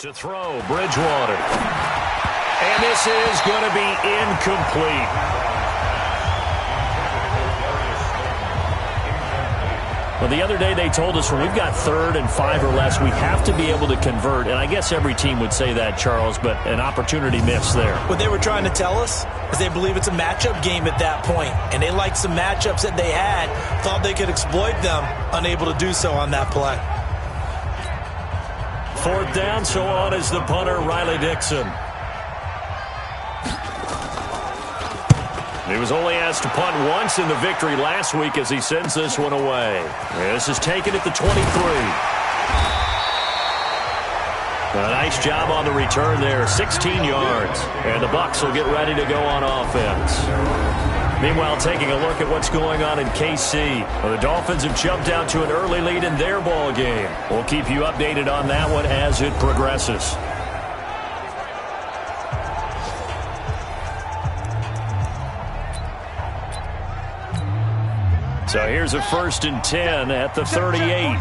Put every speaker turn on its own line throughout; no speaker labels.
To throw, Bridgewater. And this is going to be incomplete. Well, the other day they told us when we've got 3rd and 5 or less, we have to be able to convert. And I guess every team would say that, Charles, but an opportunity missed there.
What they were trying to tell us is they believe it's a matchup game at that point. And they liked some matchups that they had, thought they could exploit them, unable to do so on that play.
4th down, so on is the punter, Riley Dixon. He was only asked to punt once in the victory last week as he sends this one away. This is taken at the 23. A nice job on the return there, 16 yards. And the Bucs will get ready to go on offense. Meanwhile, taking a look at what's going on in KC. Well, the Dolphins have jumped out to an early lead in their ball game. We'll keep you updated on that one as it progresses. So here's a 1st and 10 at the 38.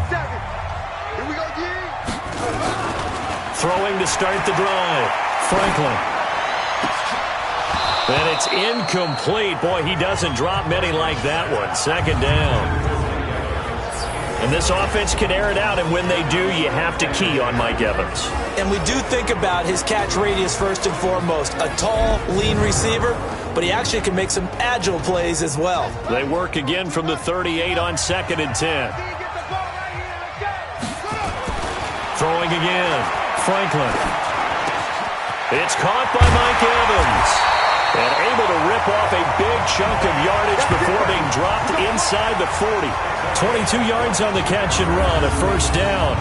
Throwing to start the drive. Franklin. And it's incomplete. Boy, he doesn't drop many like that one. 2nd down. And this offense can air it out, and when they do, you have to key on Mike Evans.
And we do think about his catch radius first and foremost. A tall, lean receiver, but he actually can make some agile plays as well.
They work again from the 38 on 2nd and 10. Throwing again. Franklin. It's caught by Mike Evans. And able to rip off a big chunk of yardage before being dropped inside the 40. 22 yards on the catch and run, a 1st down.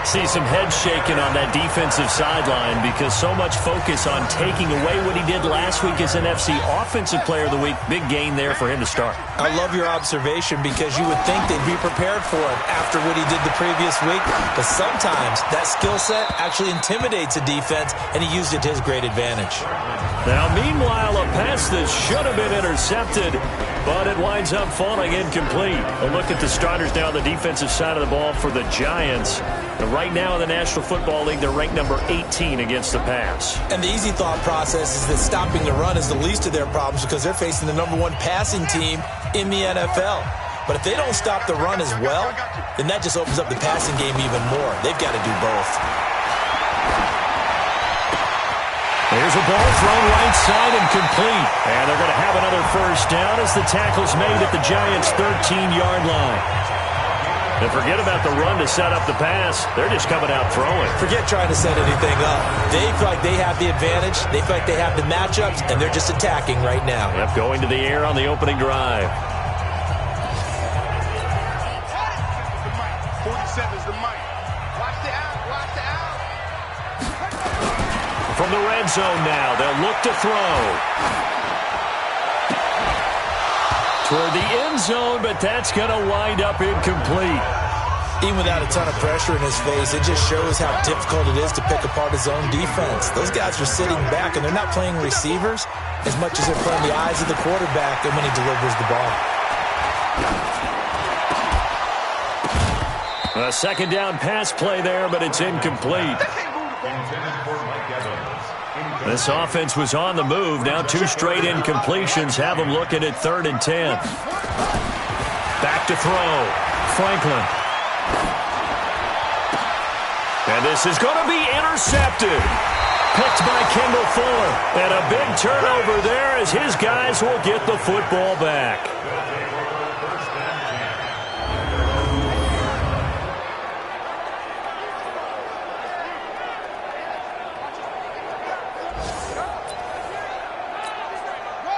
See some heads shaking on that defensive sideline because so much focus on taking away what he did last week as NFC Offensive Player of the Week. Big gain there for him to start.
I love your observation because you would think they'd be prepared for him after what he did the previous week. But sometimes that skill set actually intimidates a defense, and he used it to his great advantage.
Now, meanwhile, a pass that should have been intercepted, but it winds up falling incomplete. A look at the starters now on the defensive side of the ball for the Giants. And right now in the National Football League, they're ranked number 18 against the pass.
And the easy thought process is that stopping the run is the least of their problems because they're facing the number 1 passing team in the NFL. But if they don't stop the run as well, then that just opens up the passing game even more. They've got to do both.
There's a ball thrown right side and complete. And they're going to have another 1st down as the tackle's made at the Giants' 13-yard line. And forget about the run to set up the pass. They're just coming out throwing.
Forget trying to set anything up. They feel like they have the advantage. They feel like they have the matchups, and they're just attacking right now.
Yep, going to the air on the opening drive.
47's the mic. Watch the out. Watch the out.
From the red zone now, they'll look to throw. Toward the end zone, but that's going to wind up incomplete.
Even without a ton of pressure in his face, it just shows how difficult it is to pick apart his own defense. Those guys are sitting back, and they're not playing receivers as much as they're playing the eyes of the quarterback and when he delivers the ball.
A 2nd down pass play there, but it's incomplete. This offense was on the move. Now 2 straight incompletions have them looking at 3rd and 10. Back to throw. Franklin. And this is going to be intercepted. Picked by Kendall Fuller. And a big turnover there as his guys will get the football back.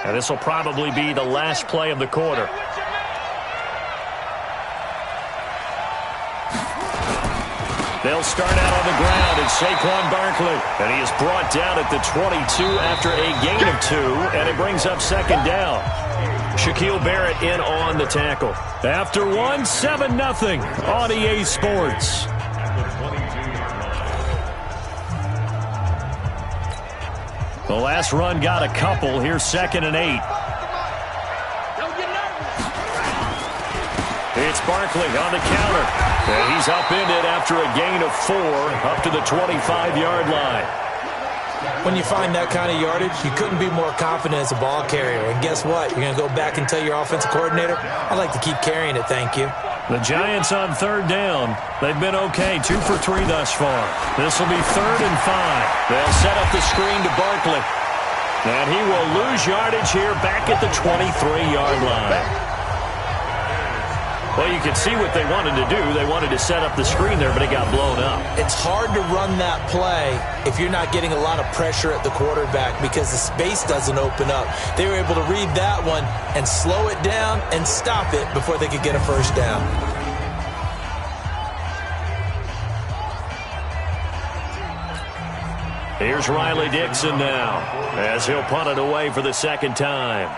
And this will probably be the last play of the quarter. They'll start out on the ground, and Saquon Barkley. And he is brought down at the 22 after a gain of 2, and it brings up 2nd down. Shaquille Barrett in on the tackle. After 1, 7-0 on EA Sports. The last run got a couple. Here's 2nd and 8. It's Barkley on the counter. And he's upended after a gain of 4 up to the 25-yard line.
When you find that kind of yardage, you couldn't be more confident as a ball carrier. And guess what? You're going to go back and tell your offensive coordinator, I'd like to keep carrying it, thank you.
The Giants on third down. They've been okay, 2 for 3 thus far. This will be 3rd and 5. They'll set up the screen to Barkley. And he will lose yardage here back at the 23-yard line. Well, you can see what they wanted to do. They wanted to set up the screen there, but it got blown up.
It's hard to run that play if you're not getting a lot of pressure at the quarterback because the space doesn't open up. They were able to read that one and slow it down and stop it before they could get a first down.
Here's Riley Dixon now as he'll punt it away for the second time.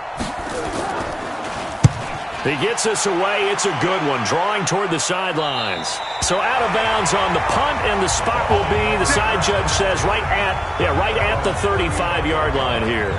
He gets us away. It's a good one, drawing toward the sidelines. So out of bounds on the punt, and the spot will be, the side judge says, right at the 35-yard line here.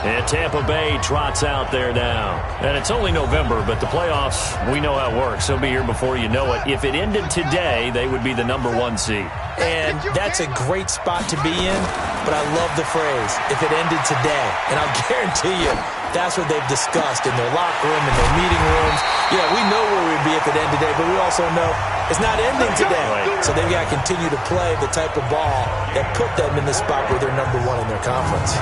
And Tampa Bay trots out there now. And it's only November, but the playoffs, we know how it works. They'll be here before you know it. If it ended today, they would be the number 1 seed.
And that's a great spot to be in, but I love the phrase, if it ended today. And I'll guarantee you, that's what they've discussed in their locker room, in their meeting rooms. Yeah, we know where we'd be at the end today, but we also know it's not ending today. So they've got to continue to play the type of ball that put them in the spot where they're number 1 in their conference.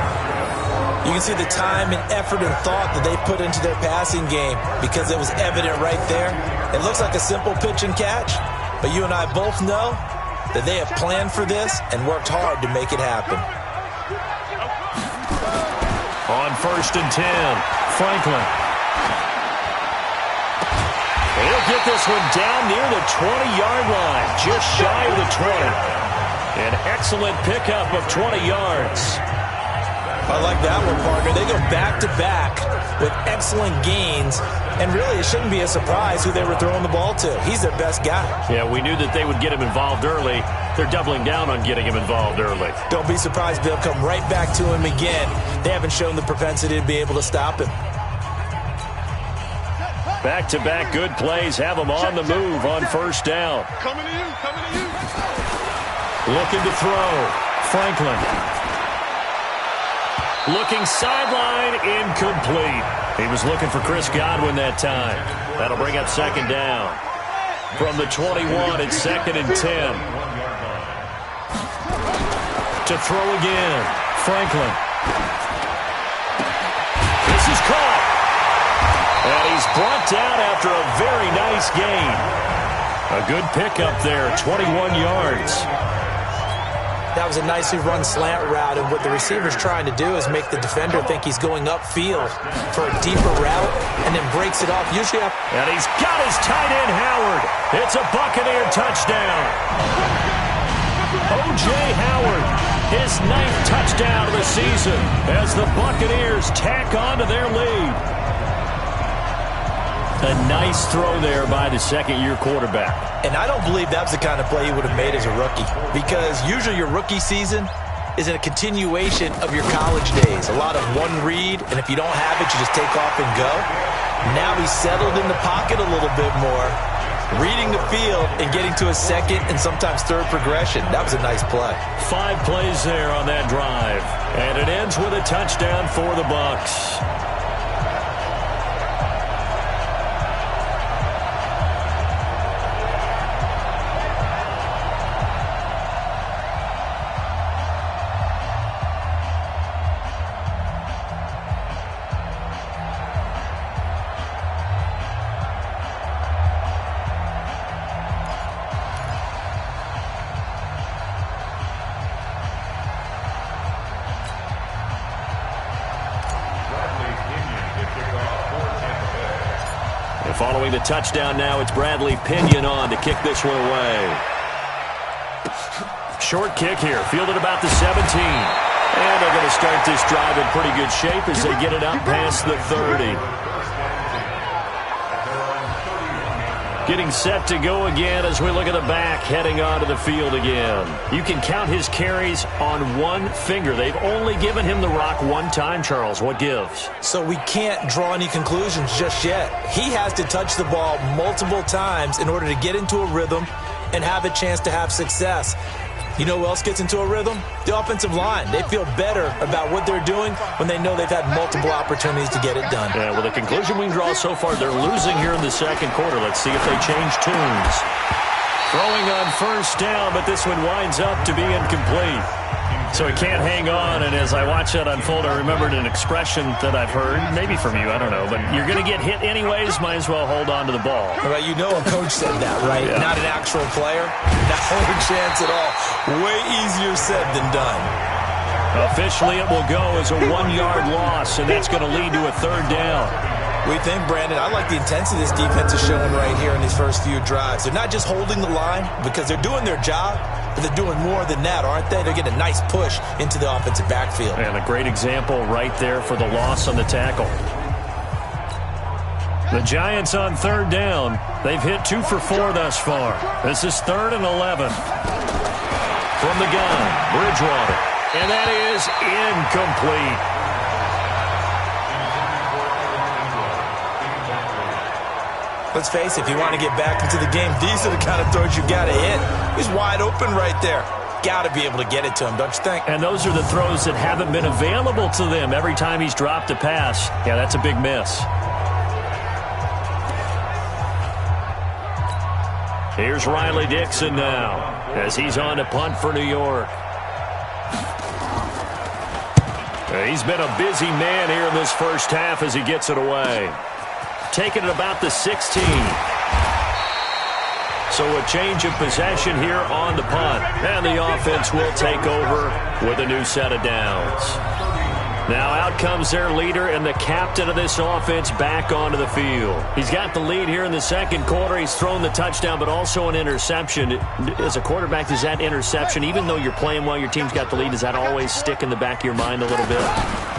You can see the time and effort and thought that they put into their passing game because it was evident right there. It looks like a simple pitch and catch, but you and I both know that they have planned for this and worked hard to make it happen.
On 1st and 10, Franklin. He'll get this one down near the 20-yard line, just shy of the 20. An excellent pickup of 20 yards.
I like that one, partner. They go back-to-back with excellent gains, and really it shouldn't be a surprise who they were throwing the ball to. He's their best guy.
Yeah, we knew that they would get him involved early. They're doubling down on getting him involved early.
Don't be surprised they'll come right back to him again. They haven't shown the propensity to be able to stop him.
Back-to-back good plays have him on the move on 1st down.
Coming to you, coming to you.
Looking to throw. Franklin. Looking sideline, incomplete. He was looking for Chris Godwin that time. That'll bring up 2nd down. From the 21, it's 2nd and 10. To throw again, Franklin. This is caught. And he's brought down after a very nice gain. A good pickup there, 21 yards.
That was a nicely run slant route, and what the receiver's trying to do is make the defender think he's going upfield for a deeper route and then breaks it off. Usually,
and he's got his tight end, Howard. It's a Buccaneer touchdown. O.J. Howard, his 9th touchdown of the season as the Buccaneers tack on to their lead. A nice throw there by the 2nd-year quarterback.
And I don't believe that was the kind of play he would have made as a rookie, because usually your rookie season is a continuation of your college days. A lot of one read, and if you don't have it, you just take off and go. Now he's settled in the pocket a little bit more, reading the field and getting to a 2nd and sometimes 3rd progression. That was a nice play.
5 plays there on that drive, and it ends with a touchdown for the Bucs. Following the touchdown now, it's Bradley Pinion on to kick this one away. Short kick here, fielded about the 17. And they're going to start this drive in pretty good shape as they get it up past the 30. Getting set to go again as we look at the back, heading onto the field again. You can count his carries on one finger. They've only given him the rock one time, Charles. What gives?
So we can't draw any conclusions just yet. He has to touch the ball multiple times in order to get into a rhythm and have a chance to have success. You know who else gets into a rhythm? The offensive line. They feel better about what they're doing when they know they've had multiple opportunities to get it done.
Yeah, well, the conclusion we can draw so far, they're losing here in the second quarter. Let's see if they change tunes. Throwing on first down, but this one winds up to be incomplete. So he can't hang on, and as I watch that unfold, I remembered an expression that I've heard, maybe from you, I don't know, but you're going to get hit anyways, might as well hold on to the ball.
Well, you know a coach said that, right?
Yeah.
Not an actual player. Not a chance at all. Way easier said than done.
Officially, it will go as a 1-yard loss, and that's going to lead to a third down.
We think, Brandon, I like the intensity this defense is showing right here in these first few drives. They're not just holding the line because they're doing their job, but they're doing more than that, aren't they? They're getting a nice push into the offensive backfield.
And a great example right there for the loss on the tackle. The Giants on third down. They've hit 2 for 4 thus far. This is 3rd and 11. From the gun, Bridgewater. And that is incomplete.
Let's face it, if you want to get back into the game, these are the kind of throws you got to hit. He's wide open right there. Got to be able to get it to him, don't you think?
And those are the throws that haven't been available to them every time he's dropped a pass. Yeah, that's a big miss. Here's Riley Dixon now as he's on to punt for New York. He's been a busy man here in this first half as he gets it away. Taking it about the 16. So a change of possession here on the punt. And the offense will take over with a new set of downs. Now out comes their leader and the captain of this offense back onto the field. He's got the lead here in the second quarter. He's thrown the touchdown, but also an interception. As a quarterback, does that interception, even though you're playing while your team's got the lead, does that always stick in the back of your mind a little bit?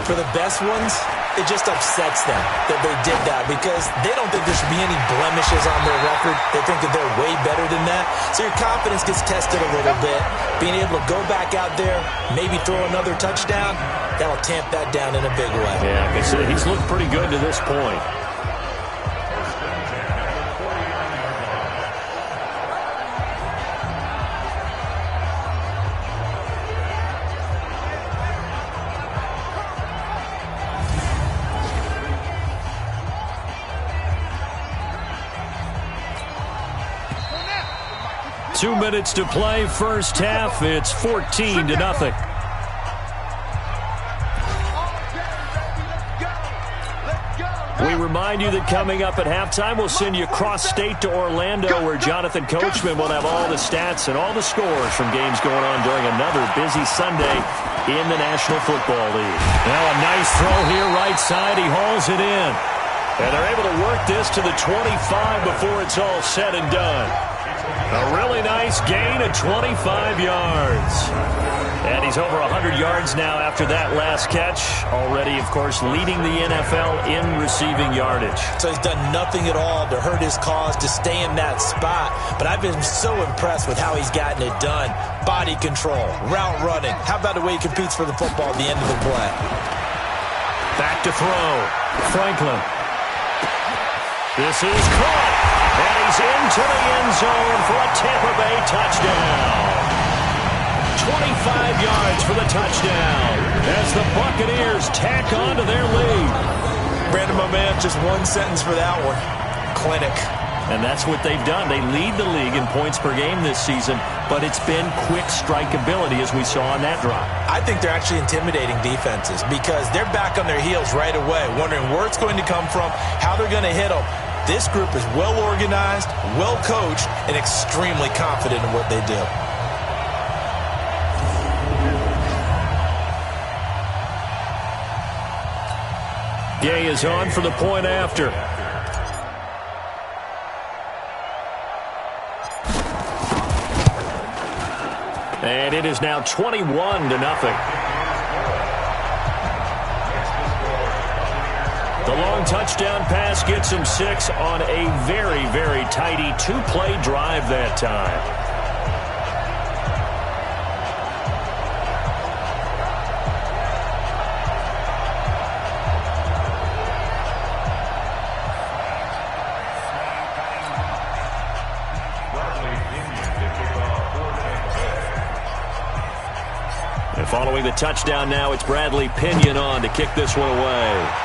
For the best ones, it just upsets them that they did that because they don't think there should be any blemishes on their record. They think that they're way better than that. So your confidence gets tested a little bit. Being able to go back out there, maybe throw another touchdown, that'll tamp that down in a big way.
Yeah, he's looked pretty good to this point. Two minutes to play, first half. It's 14-0. We remind you that coming up at halftime, we'll send you cross-state to Orlando, where Jonathan Coachman will have all the stats and all the scores from games going on during another busy Sunday in the National Football League. Now a nice throw here, right side. He hauls it in. And they're able to work this to the 25 before it's all said and done. A really nice gain of 25 yards. And he's over 100 yards now after that last catch. Already, of course, leading the NFL in receiving yardage.
So he's done nothing at all to hurt his cause, to stay in that spot. But I've been so impressed with how he's gotten it done. Body control, route running. How about the way he competes for the football at the end of the play?
Back to throw. Franklin. This is caught. And he's into the end zone for a Tampa Bay touchdown. 25 yards for the touchdown as the Buccaneers tack on to their lead.
Brandon, my man, just one sentence for that one. Clinic.
And that's what they've done. They lead the league in points per game this season, but it's been quick strike ability as we saw on that drive.
I think they're actually intimidating defenses because they're back on their heels right away, wondering where it's going to come from, how they're going to hit them. This group is well organized, well coached, and extremely confident in what they do.
Gay is on for the point after. And it is now 21-0. The long touchdown pass gets him 6 on a very, very tidy two-play drive that time. And following the touchdown now, it's Bradley Pinion on to kick this one away.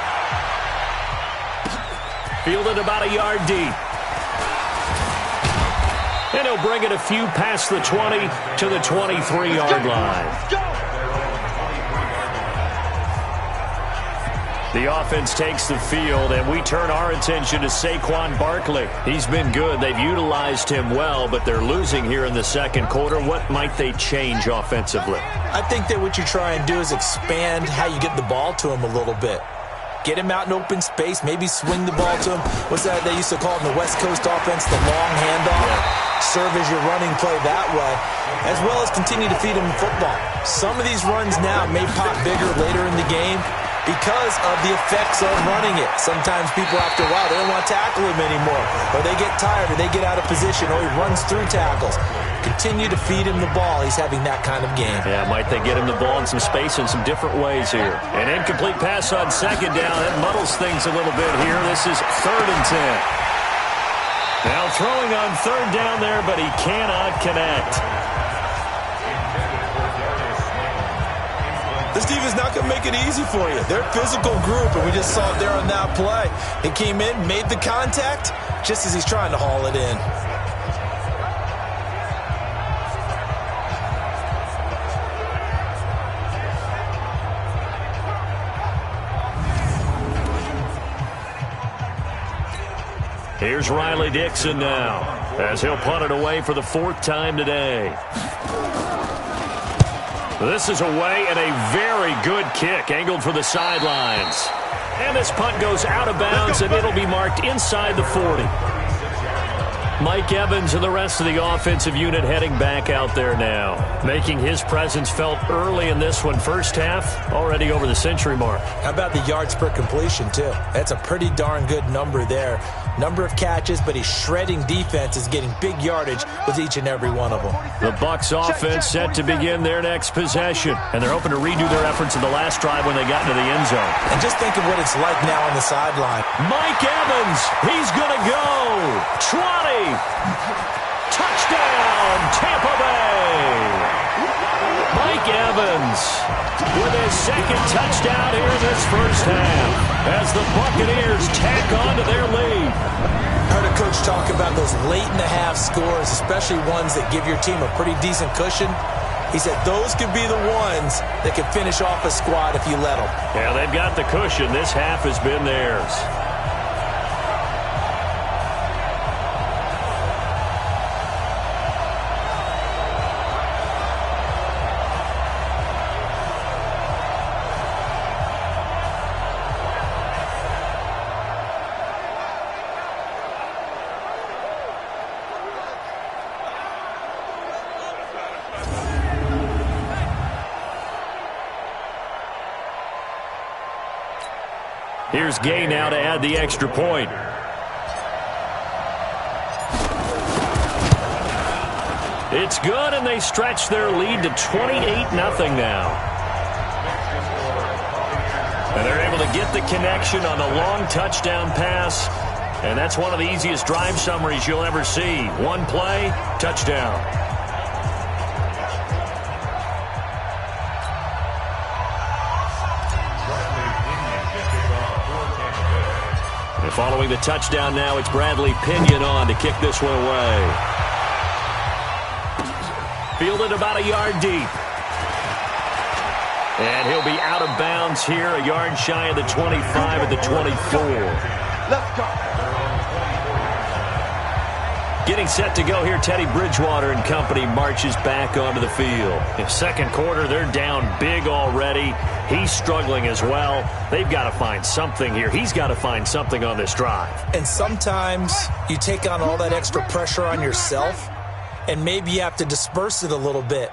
Fielded about a yard deep. And he'll bring it a few past the 20 to the 23-yard line. The offense takes the field, and we turn our attention to Saquon Barkley. He's been good. They've utilized him well, but they're losing here in the second quarter. What might they change offensively?
I think that what you try and do is expand how you get the ball to him a little bit. Get him out in open space, maybe swing the ball to him. What's that they used to call it in the West Coast offense, the long handoff? Serve as your running play that way, as well as continue to feed him the football. Some of these runs now may pop bigger later in the game because of the effects of running it. Sometimes people after a while, they don't want to tackle him anymore, or they get tired, or they get out of position, or he runs through tackles. Continue to feed him the ball. He's having that kind of game.
Yeah, might they get him the ball in some space in some different ways here. An incomplete pass on second down. That muddles things a little bit here. This is 3rd and 10. Now throwing on 3rd down there, but he cannot connect.
This defense is not going to make it easy for you. They're a physical group, and we just saw it there on that play. He came in, made the contact, just as he's trying to haul it in.
Here's Riley Dixon now, as he'll punt it away for the 4th time today. This is away, and a very good kick, angled for the sidelines. And this punt goes out of bounds, and it'll be marked inside the 40. Mike Evans and the rest of the offensive unit heading back out there now, making his presence felt early in this one. First half, already over the century mark.
How about the yards per completion, too? That's a pretty darn good number there. Number of catches, but he's shredding defense, is getting big yardage with each and every one of them.
The Bucs offense set to begin their next possession, and they're hoping to redo their efforts in the last drive when they got into the end zone.
And just think of what it's like now on the sideline.
Mike Evans, he's going to go. 20. Touchdown, Tampa Bay. Mike Evans with his 2nd touchdown here in this first half as the Buccaneers tack on to their lead.
I heard a coach talk about those late-in-the-half scores, especially ones that give your team a pretty decent cushion. He said those could be the ones that could finish off a squad if you let them.
Yeah, they've got the cushion. This half has been theirs. Here's Gay now to add the extra point. It's good, and they stretch their lead to 28-0 now. And they're able to get the connection on the long touchdown pass. And that's one of the easiest drive summaries you'll ever see. One play, touchdown. Following the touchdown now, it's Bradley Pinion on to kick this one away. Fielded about a yard deep. And he'll be out of bounds here, a yard shy of the 25 at the 24.
Let's go.
Getting set to go here, Teddy Bridgewater and company marches back onto the field. In second quarter, they're down big already. He's struggling as well. They've got to find something here. He's got to find something on this drive.
And sometimes you take on all that extra pressure on yourself, and maybe you have to disperse it a little bit.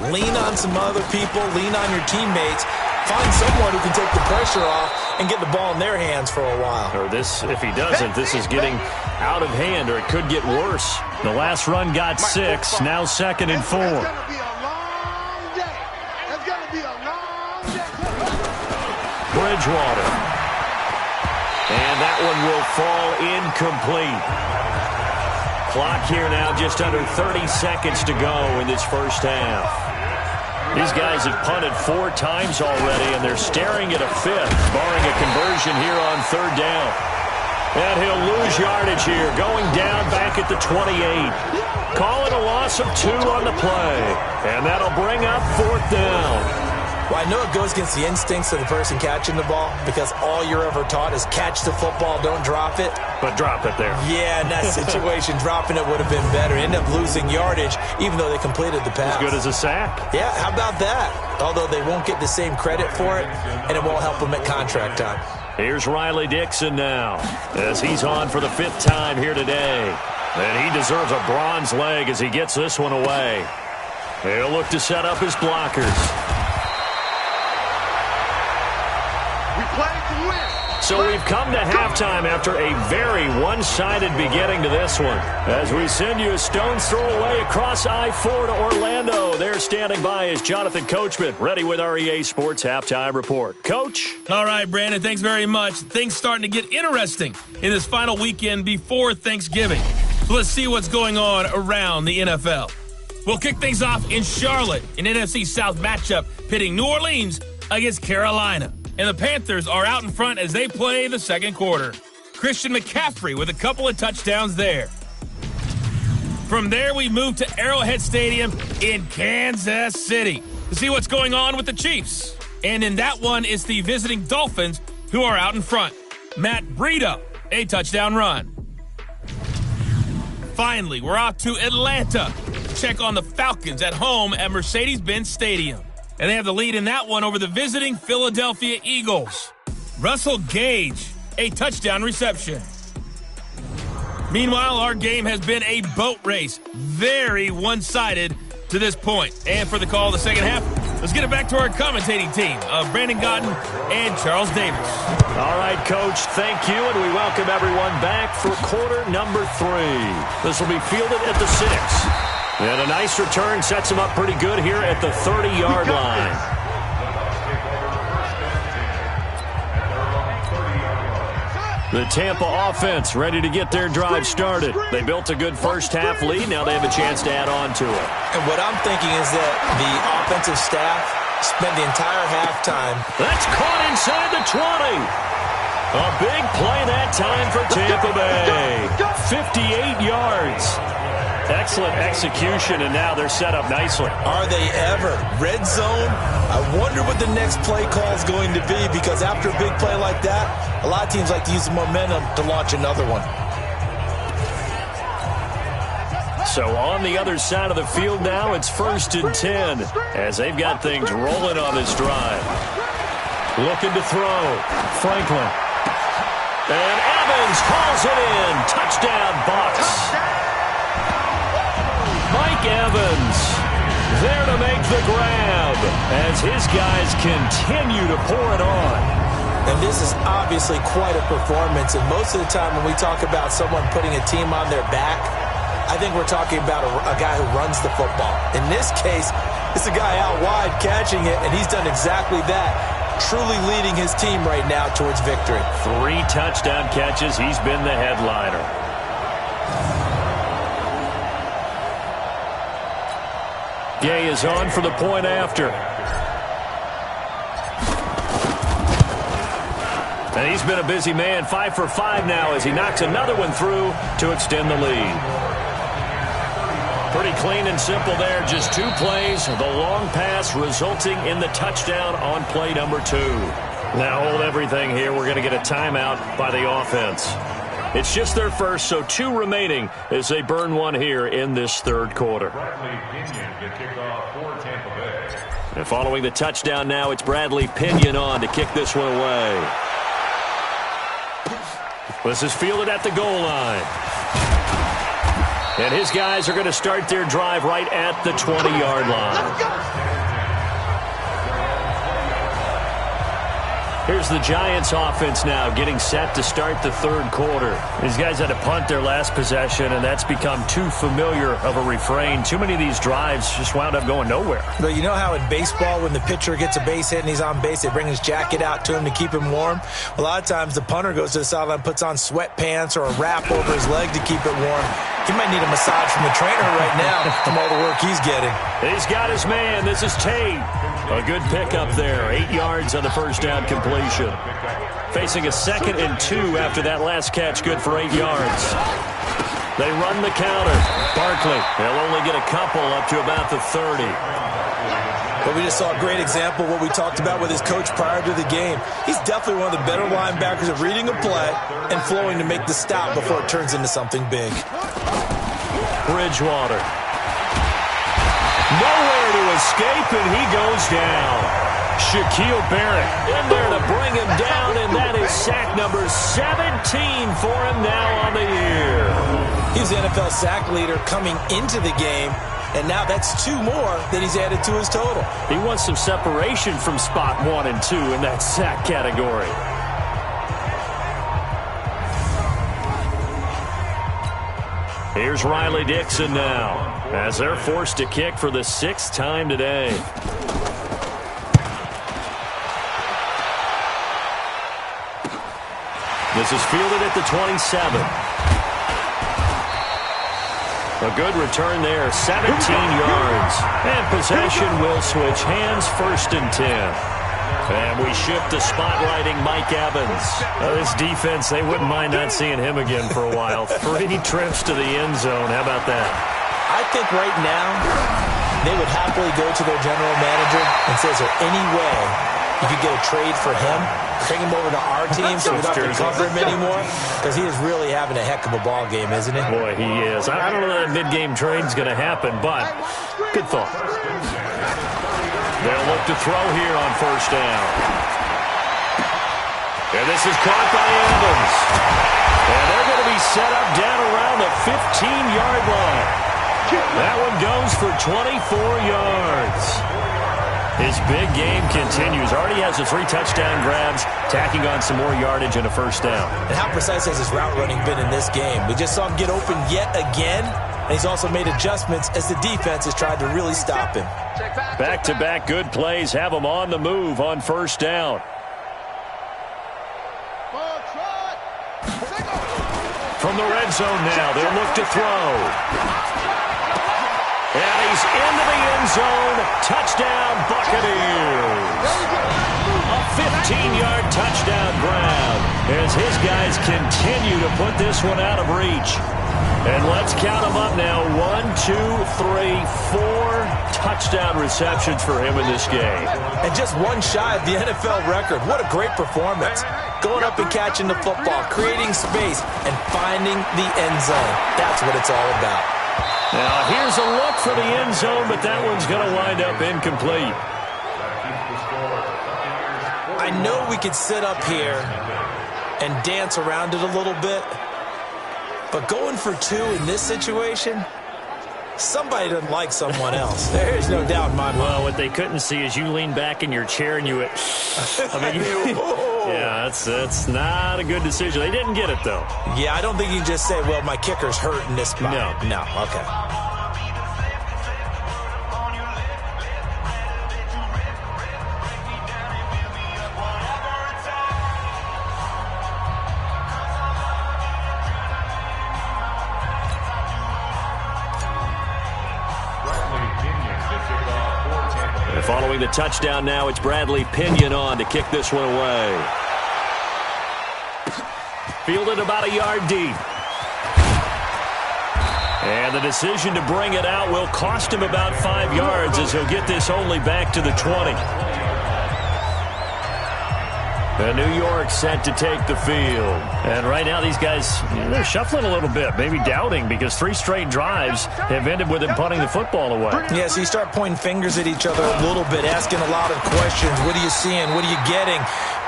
Lean on some other people, lean on your teammates find someone who can take the pressure off and get the ball in their hands for a while.
Or this, if he doesn't, this is getting out of hand, or it could get worse. The last run got 6, now 2nd and 4.
It's going to be a long day. It's going to be a long day.
Bridgewater. And that one will fall incomplete. Clock here now, just under 30 seconds to go in this first half. These guys have punted 4 times already, and they're staring at a 5th, barring a conversion here on 3rd down. And he'll lose yardage here, going down back at the 28. Calling a loss of 2 on the play. And that'll bring up 4th down.
Well, I know it goes against the instincts of the person catching the ball because all you're ever taught is catch the football, don't drop it.
But drop it there.
Yeah, in that situation, dropping it would have been better. End up losing yardage, even though they completed the pass.
As good as a sack.
Yeah, how about that? Although they won't get the same credit for it, and it won't help them at contract time.
Here's Riley Dixon now, as he's on for the 5th time here today. And he deserves a bronze leg as he gets this one away. He'll look to set up his blockers. So we've come to halftime after a very one-sided beginning to this one. As we send you a stone's throw away across I-4 to Orlando. There standing by is Jonathan Coachman, ready with our EA Sports Halftime Report. Coach?
All right, Brandon, thanks very much. Things starting to get interesting in this final weekend before Thanksgiving. So let's see what's going on around the NFL. We'll kick things off in Charlotte, an NFC South matchup pitting New Orleans against Carolina. And the Panthers are out in front as they play the second quarter. Christian McCaffrey with a couple of touchdowns there. From there, we move to Arrowhead Stadium in Kansas City to see what's going on with the Chiefs. And in that one, it's the visiting Dolphins who are out in front. Matt Breida, a touchdown run. Finally, we're off to Atlanta to check on the Falcons at home at Mercedes-Benz Stadium. And they have the lead in that one over the visiting Philadelphia Eagles. Russell Gage, a touchdown reception. Meanwhile, our game has been a boat race. Very one-sided to this point. And for the call of the second half, let's get it back to our commentating team of Brandon Godden and Charles Davis.
All right, Coach, thank you, and we welcome everyone back for quarter number 3. This will be fielded at the 6. And a nice return sets him up pretty good here at the 30-yard line. The Tampa offense ready to get their drive started. They built a good first-half lead. Now they have a chance to add on to it.
And what I'm thinking is that the offensive staff spent the entire halftime.
That's caught inside the 20. A big play that time for Tampa Bay. 58 yards. Excellent execution, and now they're set up nicely.
Are they ever? Red zone? I wonder what the next play call is going to be, because after a big play like that, a lot of teams like to use the momentum to launch another one.
So on the other side of the field now, it's 1st and 10 as they've got things rolling on this drive. Looking to throw. Franklin. And Evans calls it in. Touchdown, Bucs. Mike Evans there to make the grab as his guys continue to pour it on.
And this is obviously quite a performance. And most of the time when we talk about someone putting a team on their back, I think we're talking about a guy who runs the football. In this case, it's a guy out wide catching it, and he's done exactly that, truly leading his team right now towards victory.
3 touchdown catches. He's been the headliner. Gay is on for the point after. And he's been a busy man, 5 for 5 now as he knocks another one through to extend the lead. Pretty clean and simple there, just 2 plays. The long pass resulting in the touchdown on play number 2. Now hold everything here. We're going to get a timeout by the offense. It's just their first, so 2 remaining as they burn one here in this third quarter. And following the touchdown now, it's Bradley Pinion on to kick this one away. This is fielded at the goal line. And his guys are going to start their drive right at the 20-yard line. Here's the Giants offense now getting set to start the third quarter. These guys had to punt their last possession, and that's become too familiar of a refrain. Too many of these drives just wound up going nowhere.
But you know how in baseball when the pitcher gets a base hit and he's on base, they bring his jacket out to him to keep him warm? A lot of times the punter goes to the sideline, puts on sweatpants or a wrap over his leg to keep it warm. He might need a massage from the trainer right now from all the work he's getting.
He's got his man. This is Tate. A good pickup there. 8 yards on the first down completion. Facing a 2nd and 2 after that last catch. Good for 8 yards. They run the counter. Barkley, they'll only get a couple up to about the 30.
But we just saw a great example of what we talked about with his coach prior to the game. He's definitely one of the better linebackers at reading a play and flowing to make the stop before it turns into something big.
Bridgewater. Nowhere to escape, and he goes down. Shaquille Barrett in there to bring him down, and that is sack number 17 for him now on the year.
He's the NFL sack leader coming into the game, and now that's 2 more that he's added to his total.
He wants some separation from spot 1 and 2 in that sack category. Here's Riley Dixon now, as they're forced to kick for the 6th time today. This is fielded at the 27. A good return there, 17 yards. And possession will switch hands, 1st and 10. And we shift to spotlighting Mike Evans. This defense, they wouldn't mind not seeing him again for a while. 3 trips to the end zone. How about that?
I think right now they would happily go to their general manager and say, is there any way you could get a trade for him? Bring him over to our team so we don't have to cover him anymore? Because he is really having a heck of a ball game, isn't he?
Boy, he is. I don't know that a mid-game trade's going to happen, but good thought. They'll look to throw here on 1st down. And this is caught by Evans. And they're going to be set up down around the 15-yard line. That one goes for 24 yards. His big game continues. Already has the 3 touchdown grabs, tacking on some more yardage and a 1st down. And
how precise has his route running been in this game? We just saw him get open yet again, and he's also made adjustments as the defense has tried to really stop him.
Back-to-back good plays have him on the move on 1st down. From the red zone now, they'll look to throw. And he's into the end zone. Touchdown, Buccaneers. A 15-yard touchdown grab as his guys continue to put this one out of reach. And let's count them up now. 1, 2, 3, 4 touchdown receptions for him in this game.
And just one shy of the NFL record. What a great performance. Going up and catching the football, creating space, and finding the end zone. That's what it's all about.
Now, here's a look for the end zone, but that one's going to wind up incomplete.
I know we could sit up here and dance around it a little bit, but going for 2 in this situation, somebody doesn't like someone else. There's no doubt in my mind.
Well, what they couldn't see is you lean back in your chair and you went, yeah, that's not a good decision. They didn't get it, though.
Yeah, I don't think you can just say, well, my kicker's hurt in this spot. No, okay.
Following the touchdown now, it's Bradley Pinion on to kick this one away. Fielded about a yard deep. And the decision to bring it out will cost him about 5 yards as he'll get this only back to the 20. And New York set to take the field. And right now these guys, they're shuffling a little bit, maybe doubting, because 3 straight drives have ended with them punting the football away.
Yeah, so you start pointing fingers at each other a little bit, asking a lot of questions. What are you seeing? What are you getting?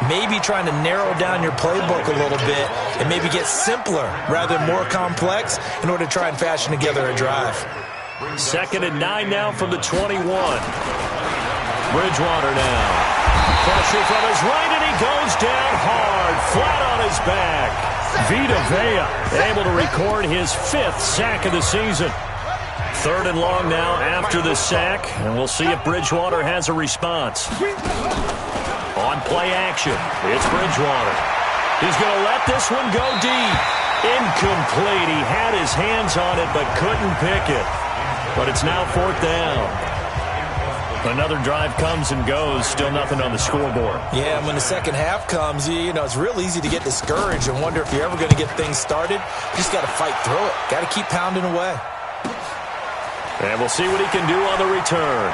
Maybe trying to narrow down your playbook a little bit and maybe get simpler rather than more complex in order to try and fashion together a drive.
2nd and 9 now from the 21. Bridgewater now. Pressure from his right, and he goes down hard, flat on his back. Vita Vea able to record his 5th sack of the season. 3rd and long now after the sack, and we'll see if Bridgewater has a response. On play action, it's Bridgewater. He's going to let this one go deep. Incomplete. He had his hands on it but couldn't pick it. But it's now 4th down. Another drive comes and goes, still nothing on the scoreboard.
Yeah, and when the second half comes, you know, it's real easy to get discouraged and wonder if you're ever going to get things started. You just got to fight through it. Got to keep pounding away.
And we'll see what he can do on the return.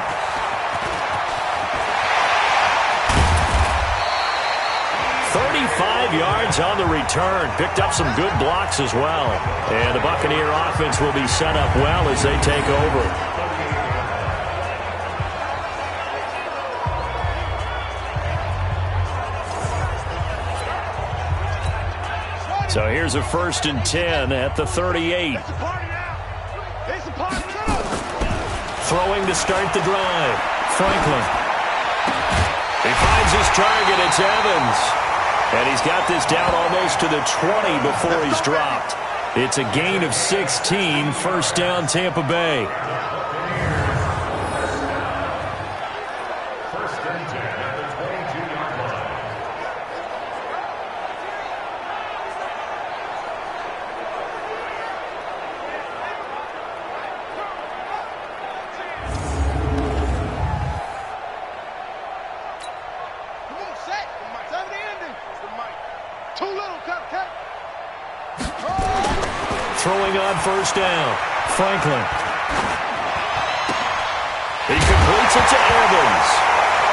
Yards on the return. Picked up some good blocks as well. And the Buccaneer offense will be set up well as they take over. So here's a 1st and 10 at the 38. Throwing to start the drive. Franklin. He finds his target. It's Evans. And he's got this down almost to the 20 before he's dropped. It's a gain of 16, 1st down Tampa Bay. Throwing on 1st down. Franklin. He completes it to Evans.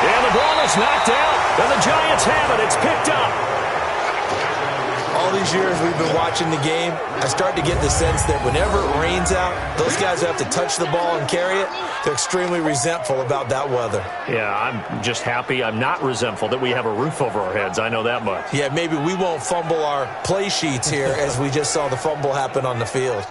And the ball is knocked out. And the Giants have it. It's picked up.
All these years we've been watching the game, I start to get the sense that whenever it rains out, those guys who have to touch the ball and carry it, they're extremely resentful about that weather.
Yeah, I'm just happy I'm not resentful that we have a roof over our heads. I know that much.
Yeah, maybe we won't fumble our play sheets here as we just saw the fumble happen on the field.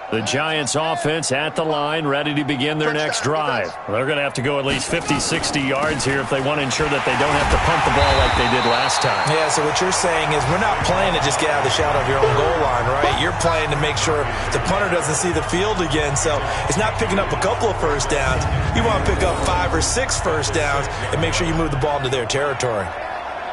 The Giants offense at the line, ready to begin their next drive. They're going to have to go at least 50, 60 yards here if they want to ensure that they don't have to punt the ball like they did last time.
Yeah, so what you're saying is we're not playing to just get out of the shadow of your own goal line, right? You're playing to make sure the punter doesn't see the field again. So it's not picking up a couple of 1st downs. You want to pick up 5 or 6 1st downs and make sure you move the ball into their territory.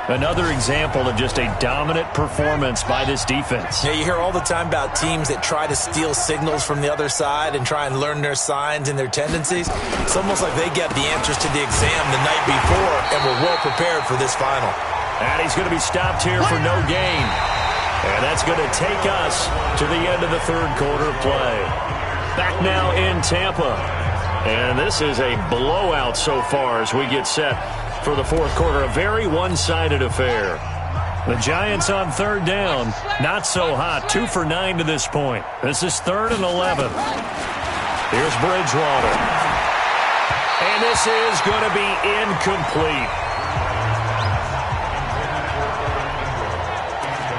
Another example of just a dominant performance by this defense.
Yeah, you hear all the time about teams that try to steal signals from the other side and try and learn their signs and their tendencies. It's almost like they get the answers to the exam the night before and were well prepared for this final.
And he's going to be stopped here for no gain. And that's going to take us to the end of the 3rd quarter play. Back now in Tampa. And this is a blowout so far as we get set for the 4th quarter, a very one-sided affair. The Giants on 3rd down, not so hot, 2 for 9 to this point. This is 3rd and 11. Here's Bridgewater. And this is going to be incomplete.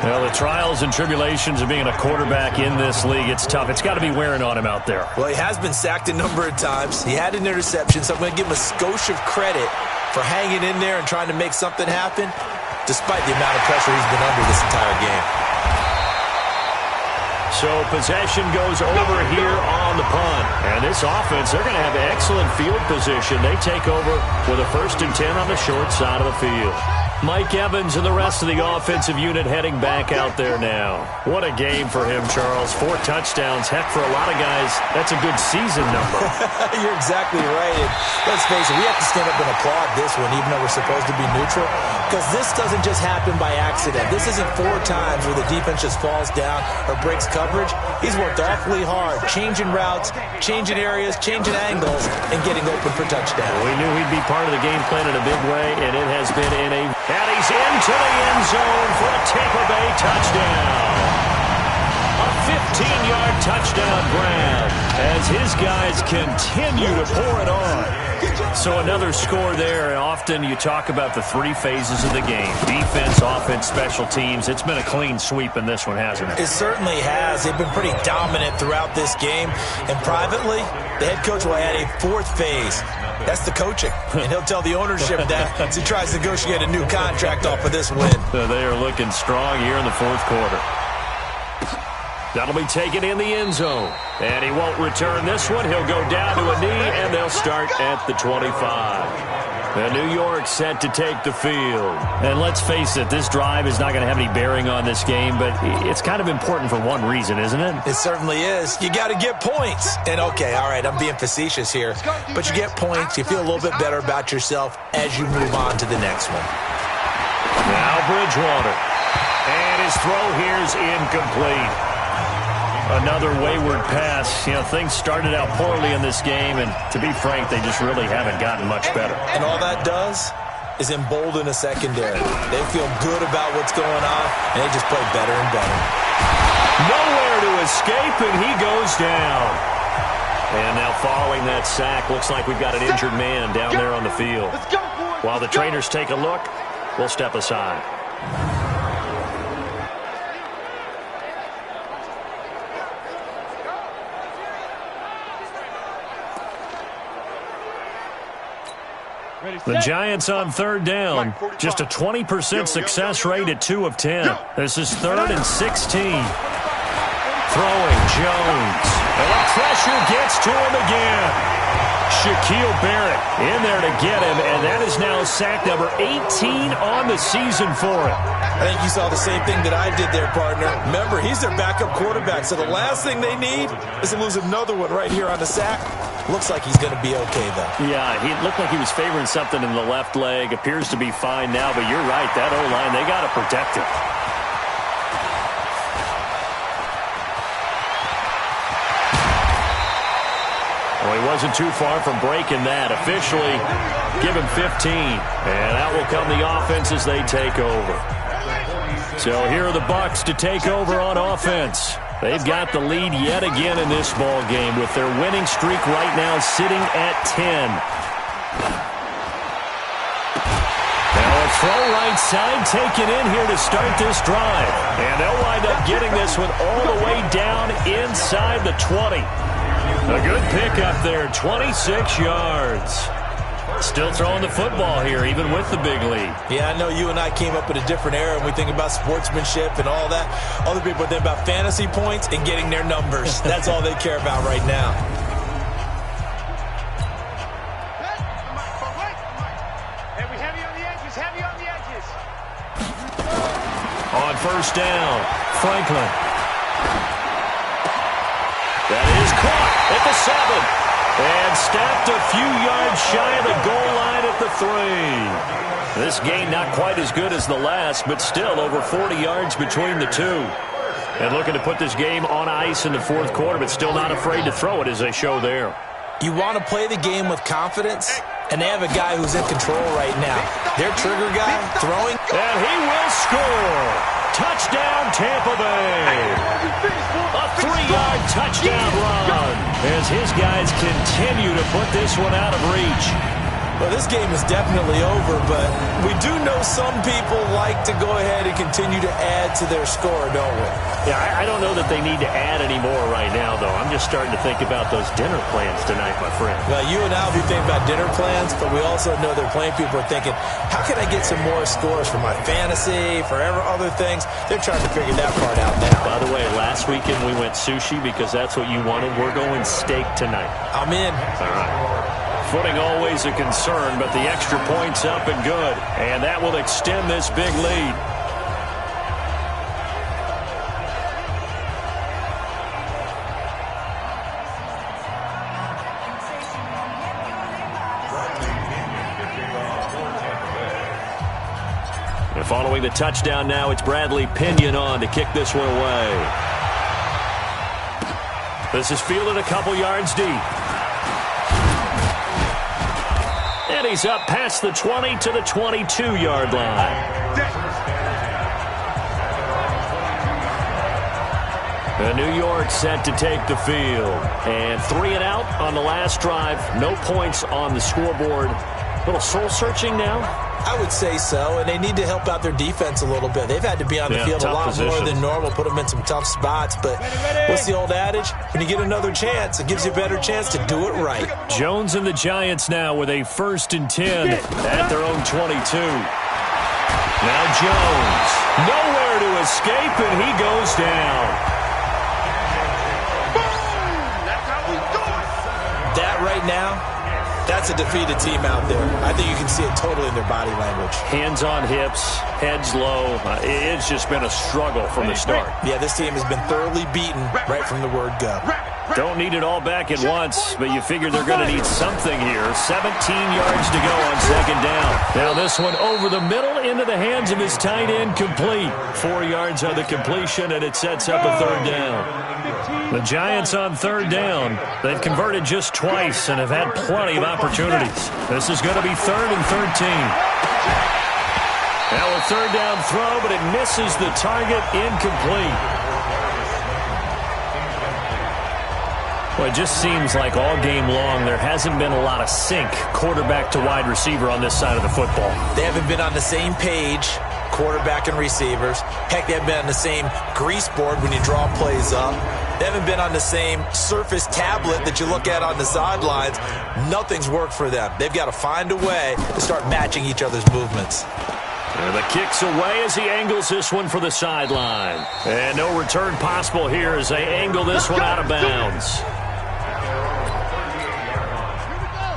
Well, the trials and tribulations of being a quarterback in this league, it's tough. It's got to be wearing on him out there.
Well, he has been sacked a number of times. He had an interception, so I'm going to give him a skosh of credit for hanging in there and trying to make something happen, despite the amount of pressure he's been under this entire game.
So possession goes over here on the punt. And this offense, they're going to have excellent field position. They take over with a 1st and 10 on the short side of the field. Mike Evans and the rest of the offensive unit heading back out there now. What a game for him, Charles. 4 touchdowns. Heck, for a lot of guys, that's a good season number.
You're exactly right. And let's face it, we have to stand up and applaud this one, even though we're supposed to be neutral, because this doesn't just happen by accident. This isn't 4 times where the defense just falls down or breaks coverage. He's worked awfully hard, changing routes, changing areas, changing angles, and getting open for touchdown.
We knew he'd be part of the game plan in a big way, and it has been in a... And he's into the end zone for a Tampa Bay touchdown. A 15-yard touchdown grab as his guys continue to pour it on. So another score there, and often you talk about the three phases of the game. Defense, offense, special teams. It's been a clean sweep in this one, hasn't it?
It certainly has. They've been pretty dominant throughout this game. And privately, the head coach will add a fourth phase. That's the coaching. And he'll tell the ownership that as he tries to negotiate a new contract off of this win.
So they are looking strong here in the fourth quarter. That'll be taken in the end zone. And he won't return this one. He'll go down to a knee, and they'll start at the 25. And New York set to take the field. And let's face it, this drive is not going to have any bearing on this game, but it's kind of important for one reason, isn't it?
It certainly is. You got to get points. And, okay, all right, I'm being facetious here. But you get points. You feel a little bit better about yourself as you move on to the next one.
Now Bridgewater. And his throw here's incomplete. Another wayward pass. You know, things started out poorly in this game, and to be frank, they just really haven't gotten much better.
And all that does is embolden a secondary. They feel good about what's going on, and they just play better and better.
Nowhere to escape, and he goes down. And now following that sack, looks like we've got an injured man down there on the field. While the trainers take a look, we'll step aside. The Giants on third down. Just a 20% success rate at 2 of 10. This is 3rd and 16. Throwing Jones. And the pressure gets to him again. Shaquille Barrett in there to get him, and that is now sack number 18 on the season for him.
I think you saw the same thing that I did there, partner. Remember, he's their backup quarterback, so the last thing they need is to lose another one right here on the sack. Looks like he's going to be okay, though.
Yeah, he looked like he was favoring something in the left leg. Appears to be fine now, but you're right. That O-line, they got to protect him. Well, he wasn't too far from breaking that. Officially, give him 15. And that will come the offense as they take over. So here are the Bucs to take over on offense. They've got the lead yet again in this ball game with their winning streak right now sitting at 10. Now a throw right side taken in here to start this drive. And they'll wind up getting this one all the way down inside the 20. A good pickup there, 26 yards. Still throwing the football here, even with the big lead.
Yeah, I know you and I came up in a different era, and we think about sportsmanship and all that. Other people think about fantasy points and getting their numbers. That's all they care about right now.
Heavy on the edges, heavy on the edges.
On first down, Franklin. That is caught at the 7. And stopped a few yards shy of the goal line at the 3. This gain not quite as good as the last, but still over 40 yards between the two. And looking to put this game on ice in the fourth quarter, but still not afraid to throw it as they show there.
You want to play the game with confidence, and they have a guy who's in control right now. Their trigger guy throwing.
And he will score. Touchdown, Tampa Bay. A 3-yard touchdown run as his guys continue to put this one out of reach.
Well, this game is definitely over, but we do know some people like to go ahead and continue to add to their score, don't we?
Yeah, I don't know that they need to add any more right now, though. I'm just starting to think about those dinner plans tonight, my friend.
Well, you and I will be thinking about dinner plans, but we also know there are plenty of people are thinking, how can I get some more scores for my fantasy, for other things? They're trying to figure that part out now.
By the way, last weekend we went sushi because that's what you wanted. We're going steak tonight.
I'm in.
All right. Footing always a concern, but the extra point's up and good. And that will extend this big lead. And following the touchdown now, it's Bradley Pinion on to kick this one away. This is fielded a couple yards deep. And he's up past the 20 to the 22-yard line. New York set to take the field. And 3 and out on the last drive. No points on the scoreboard. A little soul-searching now?
I would say so, and they need to help out their defense a little bit. They've had to be on the field a lot more than normal, put them in some tough spots. But what's the old adage? When you get another chance, it gives you a better chance to do it right.
Jones and the Giants now with a 1st and 10 at their own 22. Now Jones, nowhere to escape, and he goes down.
That right now, that's a defeated team out there. I think you can see it totally in their body language.
Hands on hips, heads low. It's just been a struggle from the start.
Yeah, this team has been thoroughly beaten right from the word go.
Don't need it all back at once, but you figure they're going to need something here. 17 yards to go on 2nd down. Now this one over the middle into the hands of his tight end, complete. 4 yards on the completion, and it sets up a 3rd down. The Giants on 3rd down. They've converted just twice and have had plenty of opportunities. This is going to be 3rd and 13. Now a 3rd down throw, but it misses the target, incomplete. Well, it just seems like all game long there hasn't been a lot of sync quarterback to wide receiver on this side of the football.
They haven't been on the same page, quarterback and receivers. Heck, they haven't been on the same grease board when you draw plays up. They haven't been on the same surface tablet that you look at on the sidelines. Nothing's worked for them. They've got to find a way to start matching each other's movements.
And the kick's away as he angles this one for the sideline. And no return possible here as they angle this one out of bounds.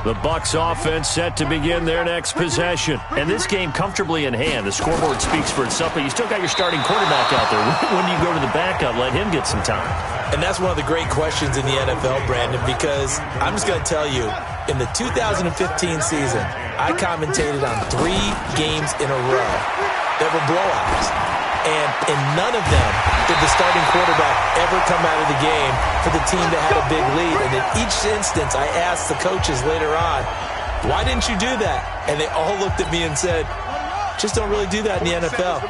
The Bucs offense set to begin their next possession. And this game comfortably in hand. The scoreboard speaks for itself, but you still got your starting quarterback out there. When do you go to the backup? Let him get some time.
And that's one of the great questions in the NFL, Brandon, because I'm just going to tell you, in the 2015 season, I commentated on 3 games in a row that were blowouts. And in none of them did the starting quarterback ever come out of the game for the team that had a big lead. And in each instance, I asked the coaches later on, why didn't you do that? And they all looked at me and said, just don't really do that in the NFL.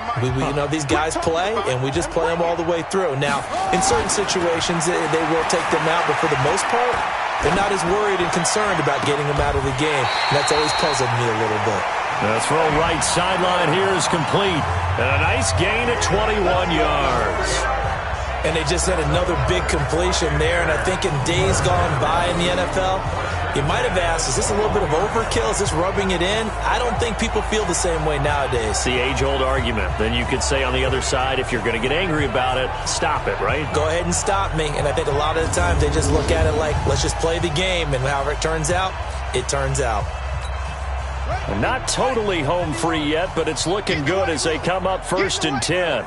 These guys play, and we just play them all the way through. Now, in certain situations, they will take them out, but for the most part, they're not as worried and concerned about getting them out of the game. And that's always puzzled me a little bit.
The throw right sideline here is complete. And a nice gain at 21 yards.
And they just had another big completion there. And I think in days gone by in the NFL, you might have asked, is this a little bit of overkill? Is this rubbing it in? I don't think people feel the same way nowadays.
The age-old argument. Then you could say on the other side, if you're going to get angry about it, stop it, right?
Go ahead and stop me. And I think a lot of the times they just look at it like, let's just play the game. And however it turns out, it turns out.
Not totally home free yet, but it's looking good as they come up 1st and 10.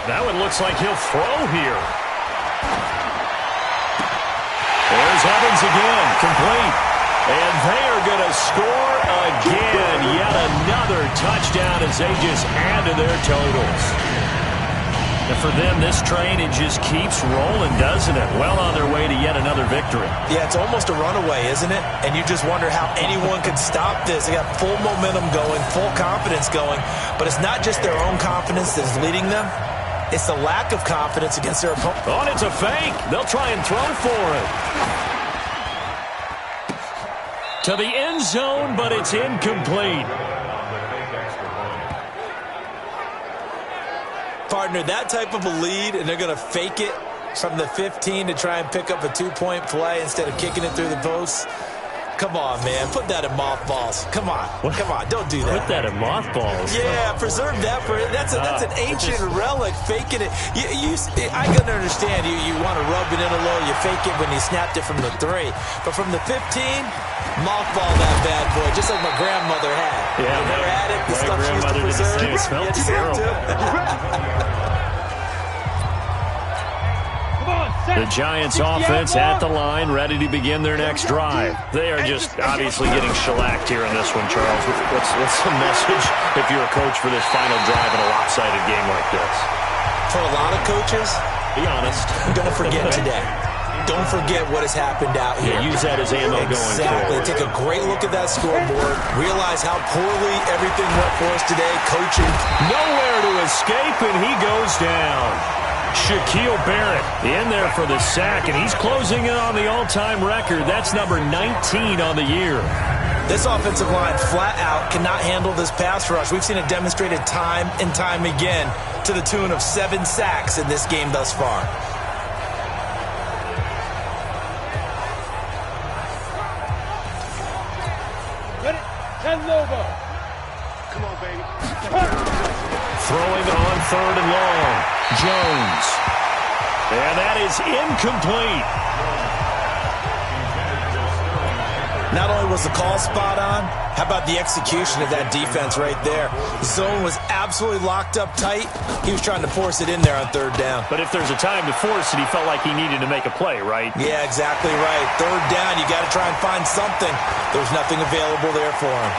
Now it looks like he'll throw here. There's Evans again, complete. And they are going to score again. Yet another touchdown as they just add to their totals. And for them, this train, it just keeps rolling, doesn't it? Well on their way to yet another victory.
Yeah, it's almost a runaway, isn't it? And you just wonder how anyone could stop this. They got full momentum going, full confidence going. But it's not just their own confidence that's leading them. It's the lack of confidence against their opponent.
Oh, and it's a fake. They'll try and throw for it. To the end zone, but it's incomplete.
Partner, that type of a lead, and they're going to fake it from the 15 to try and pick up a 2-point play instead of kicking it through the posts. Come on, man. Put that in mothballs. Come on. Come on. Don't do that.
Put that in mothballs?
Yeah, preserve that for it. That's an ancient relic, faking it. I can understand you want to rub it in a little. You fake it when you snapped it from the 3. But from the 15, mothball that bad boy, just like my grandmother had.
Yeah,
you never had it? The stuff she used to preserve.
It smelled terrible. The Giants offense at the line, ready to begin their next drive. They are just obviously getting shellacked here in this one, Charles. What's the message if you're a coach for this final drive in a lopsided game like this?
For a lot of coaches,
be honest.
Don't forget today. Don't forget what has happened out here.
Yeah, use that as ammo going forward.
Exactly. Take a great look at that scoreboard. Realize how poorly everything went for us today. Coaching.
Nowhere to escape, and he goes down. Shaquille Barrett in there for the sack, and he's closing in on the all-time record. That's number 19 on the year.
This offensive line flat out cannot handle this pass rush. We've seen it demonstrated time and time again to the tune of 7 sacks in this game thus far.
Ready? 10 Lobo. Come on, baby.
Throwing on 3rd and long. Jones. And that is incomplete.
Not only was the call spot on, how about the execution of that defense right there? The zone was absolutely locked up tight. He was trying to force it in there on 3rd down.
But if there's a time to force it, he felt like he needed to make a play, right?
Yeah, exactly right. 3rd down, you got to try and find something. There's nothing available there for him.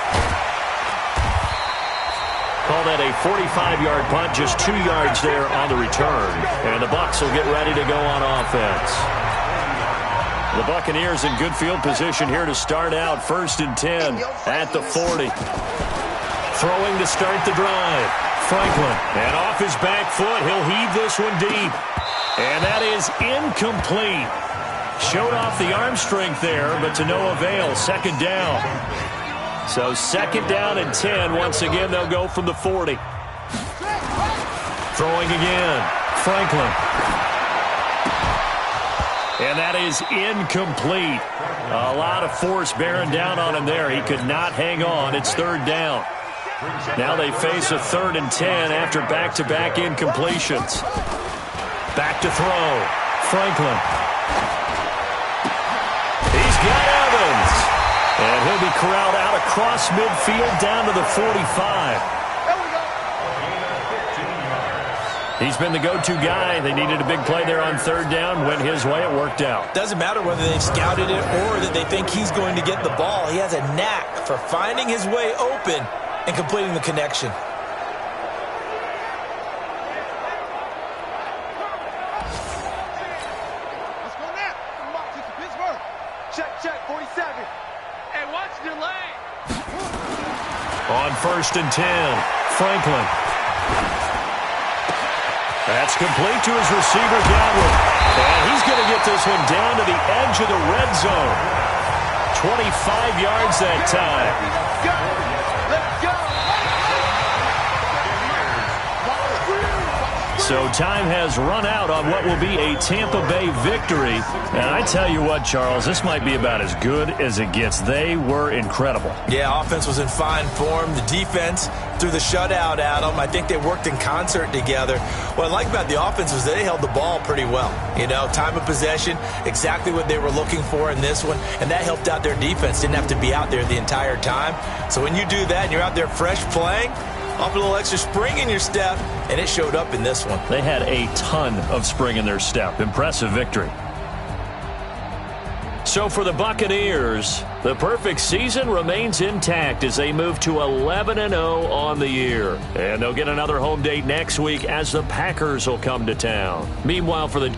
Call that a 45-yard punt, just 2 yards there on the return. And the Bucs will get ready to go on offense. The Buccaneers in good field position here to start out. 1st and 10 at the 40. Throwing to start the drive. Franklin. And off his back foot, he'll heave this one deep. And that is incomplete. Showed off the arm strength there, but to no avail. 2nd down. So 2nd down and 10. Once again, they'll go from the 40. Throwing again. Franklin. And that is incomplete. A lot of force bearing down on him there. He could not hang on. It's 3rd down. Now they face a 3rd and 10 after back-to-back incompletions. Back to throw. Franklin. He's got Evans. And he'll be corralled out across midfield down to the 45. He's been the go-to guy. They needed a big play there on 3rd down. Went his way. It worked out.
Doesn't matter whether they've scouted it or that they think he's going to get the ball. He has a knack for finding his way open and completing the connection.
Let's go now. March to Pittsburgh. Check, 47. Hey, watch your lane.
On 1st and 10, Franklin. That's complete to his receiver, Godwin. And he's going to get this one down to the edge of the red zone. 25 yards that time.
Let's go.
So time has run out on what will be a Tampa Bay victory. And I tell you what, Charles, this might be about as good as it gets. They were incredible.
Yeah, offense was in fine form. The defense threw the shutout at them. I think they worked in concert together. What I like about the offense was they held the ball pretty well. You know, time of possession, exactly what they were looking for in this one. And that helped out their defense. Didn't have to be out there the entire time. So when you do that and you're out there fresh playing, off a little extra spring in your step, and it showed up in this one.
They had a ton of spring in their step. Impressive victory. So for the Buccaneers, the perfect season remains intact as they move to 11-0 on the year. And they'll get another home date next week as the Packers will come to town. Meanwhile, for the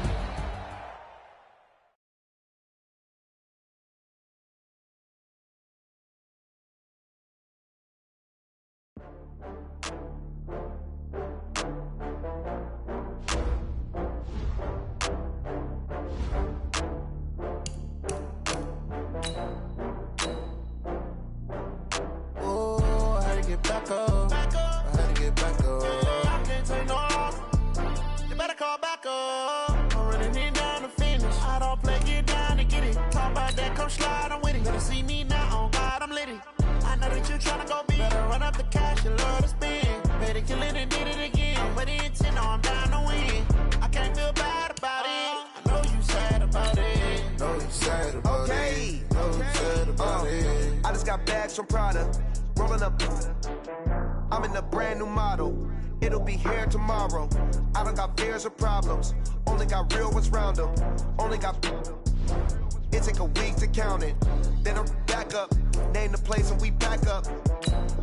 I'm in a brand new model. It'll be here tomorrow. I don't got fears or problems. Only got real ones round them. Only got. It take a week to count it. Then I'm back up. Name the place and we back up.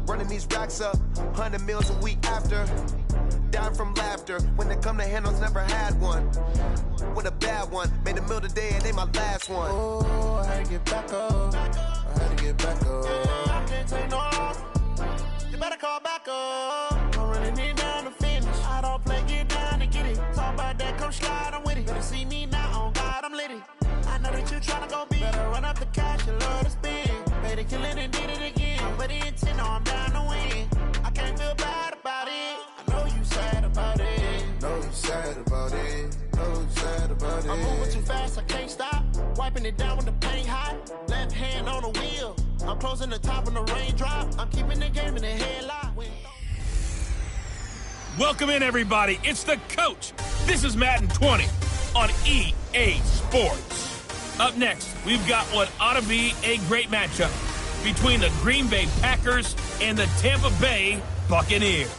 Running these racks up. 100 meals a week after. Down from laughter. When they come to handles, never had one. With a bad one. Made a meal today and they my last one. Oh, I had to get back up. I had to get back up. I can't take no loss. You better call back up. I'm running it down to finish. I don't play, get down to get it. Talk about that.
come slide, I'm with it. Better see me now, on God, I'm litty. I know that you tryna go big. Better run up the cash and love to spend. Better kill it and did it again. But the intent, no, I'm down to win. I can't feel bad about it. I know you sad about it.
Know you sad about it. Know you sad about it.
I'm moving too fast, I can't stop. Wiping it down when the paint hot. Left hand on the wheel. I'm closing the top when the raindrop. I'm keeping the game in the headlock.
Welcome in, everybody. It's the coach. This is Madden 20 on EA Sports. Up next, we've got what ought to be a great matchup between the Green Bay Packers and the Tampa Bay Buccaneers.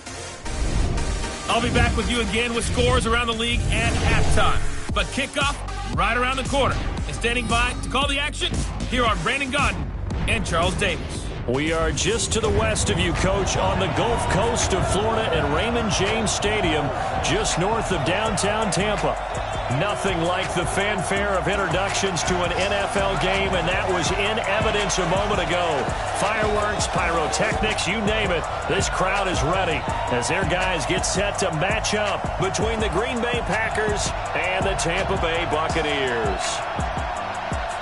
I'll be back with you again with scores around the league at halftime. But kickoff right around the corner. And standing by to call the action, here are Brandon Godden and Charles Davis.
We are just to the west of you, Coach, on the Gulf Coast of Florida at Raymond James Stadium, just north of downtown Tampa. Nothing like the fanfare of introductions to an NFL game, and that was in evidence a moment ago. Fireworks, pyrotechnics, you name it. This crowd is ready as their guys get set to match up between the Green Bay Packers and the Tampa Bay Buccaneers.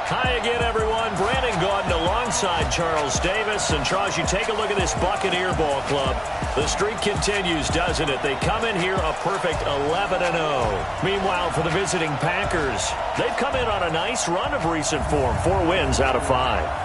Hi again, everyone. Brandon Gaudin alongside Charles Davis. And Charles, you take a look at this Buccaneer ball club. The streak continues, doesn't it? They come in here a perfect 11-0. Meanwhile, for the visiting Packers, they've come in on a nice run of recent form. 4 wins out of 5.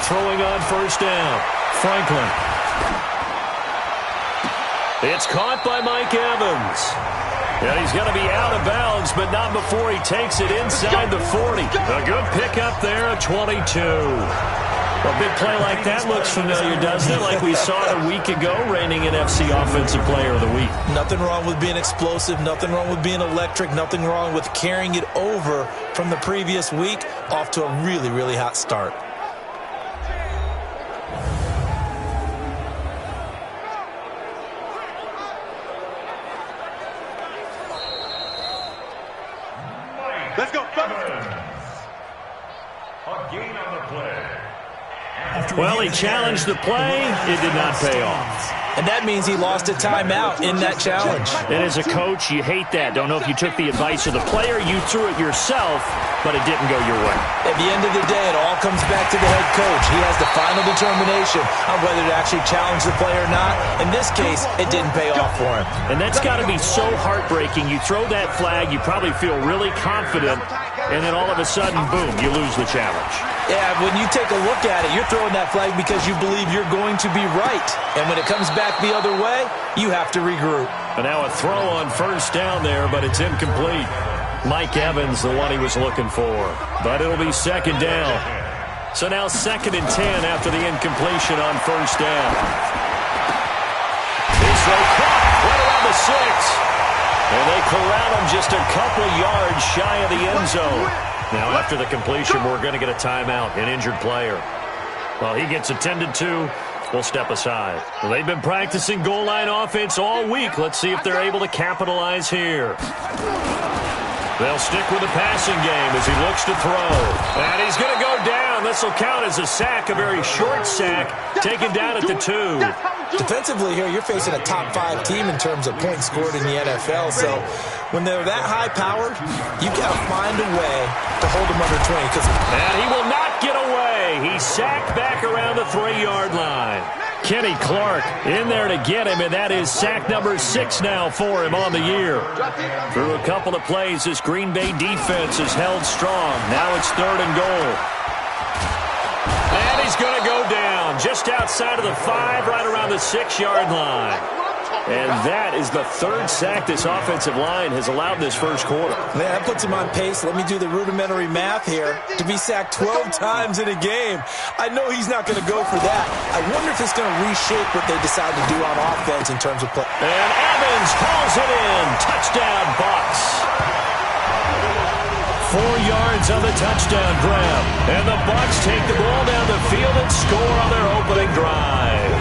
Throwing on first down, Franklin. It's caught by Mike Evans. And he's going to be out of bounds, but not before he takes it inside the 40. A good pickup there, a 22. A big play like that looks familiar, doesn't it? Like we saw it a week ago, reigning NFC Offensive Player of the Week.
Nothing wrong with being explosive, nothing wrong with being electric, nothing wrong with carrying it over from the previous week off to a really, really hot start.
Let's go.
A gain on the play. Well, he challenged the play. It did not pay off.
And that means he lost a timeout in that challenge.
And as a coach, you hate that. Don't know if you took the advice of the player. You threw it yourself, but it didn't go your way.
At the end of the day, it all comes back to the head coach. He has the final determination on whether to actually challenge the play or not. In this case, it didn't pay off for him.
And that's got to be so heartbreaking. You throw that flag, you probably feel really confident, and then all of a sudden, boom, you lose the challenge.
Yeah, when you take a look at it, you're throwing that flag because you believe you're going to be right. And when it comes back the other way, you have to regroup.
And now a throw on first down there, but it's incomplete. Mike Evans, the one he was looking for. But it'll be second down. So now 2nd and 10 after the incompletion on first down. This throw caught right around the 6. And they corral him just a couple yards shy of the end zone. Now after the completion, we're going to get a timeout, an injured player. Well, he gets attended to. We'll step aside. Well, they've been practicing goal line offense all week. Let's see if they're able to capitalize here. They'll stick with the passing game as he looks to throw. And he's going to go down. This will count as a sack, a very short sack, taken down at the 2.
Defensively here, you're facing a top 5 team in terms of points scored in the NFL. So when they're that high-powered, you got to find a way to hold them under 20.
And he will not get away. He's sacked back around the 3-yard line. Kenny Clark in there to get him, and that is sack number 6 now for him on the year. Through a couple of plays, this Green Bay defense is held strong. Now it's 3rd and goal. And he's going to go down just outside of the 5, right around the 6-yard line. And that is the 3rd sack this offensive line has allowed this first quarter.
Man, that puts him on pace. Let me do the rudimentary math here. To be sacked 12 times in a game. I know he's not going to go for that. I wonder if it's going to reshape what they decide to do on offense in terms of play.
And Evans pulls it in. Touchdown, Bucs. 4 yards on the touchdown grab. And the Bucs take the ball down the field and score on their opening drive.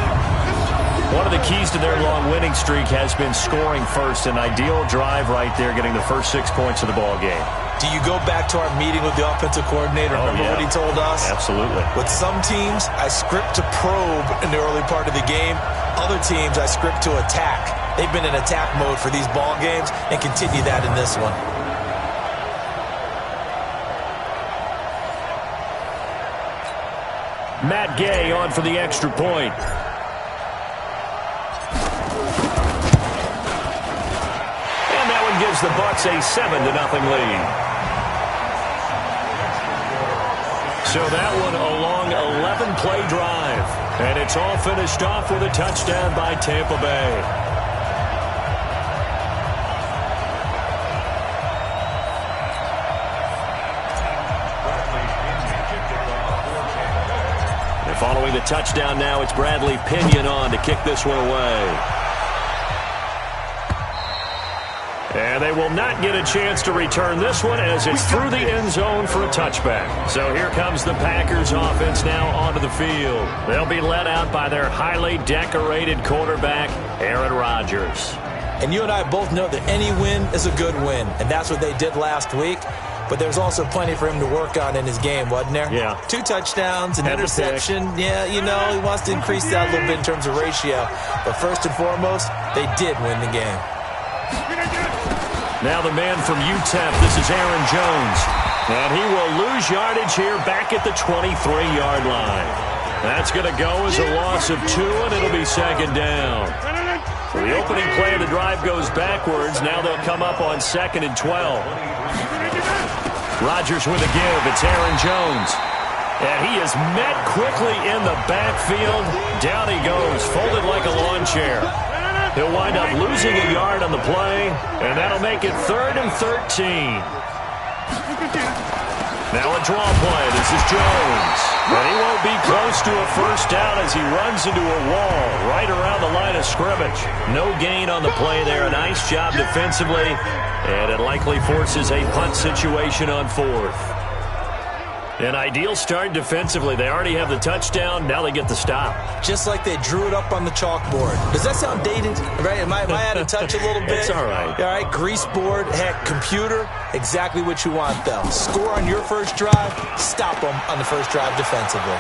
One of the keys to their long winning streak has been scoring first. An ideal drive right there, getting the first 6 points of the ball game.
Do you go back to our meeting with the offensive coordinator? Remember what he told us?
Absolutely.
With some teams, I script to probe in the early part of the game. Other teams, I script to attack. They've been in attack mode for these ball games and continue that in this one.
Matt Gay on for the extra point. Gives the Bucs a 7-0 lead. So that one a long 11-play drive. And it's all finished off with a touchdown by Tampa Bay. And following the touchdown now, it's Bradley Pinion on to kick this one away. And they will not get a chance to return this one as it's through the end zone for a touchback. So here comes the Packers offense now onto the field. They'll be led out by their highly decorated quarterback, Aaron Rodgers.
And you and I both know that any win is a good win, and that's what they did last week. But there's also plenty for him to work on in his game, wasn't there?
Yeah.
2 touchdowns, an interception. Yeah, you know, he wants to increase that a little bit in terms of ratio. But first and foremost, they did win the game.
Now the man from UTEP, this is Aaron Jones. And he will lose yardage here back at the 23-yard line. That's going to go as a loss of 2, and it'll be 2nd down. So the opening play of the drive goes backwards. Now they'll come up on 2nd and 12. Rodgers with a give. It's Aaron Jones. And he is met quickly in the backfield. Down he goes, folded like a lawn chair. He'll wind up losing a yard on the play, and that'll make it 3rd and 13. Now a draw play. This is Jones. And he won't be close to a first down as he runs into a wall right around the line of scrimmage. No gain on the play there. A nice job defensively, and it likely forces a punt situation on 4th. An ideal start defensively. They already have the touchdown. Now they get the stop.
Just like they drew it up on the chalkboard. Does that sound dated? Right? Am I out of touch a little bit?
It's all right.
All right, grease board, heck, computer, exactly what you want, though. Score on your first drive, stop them on the first drive defensively.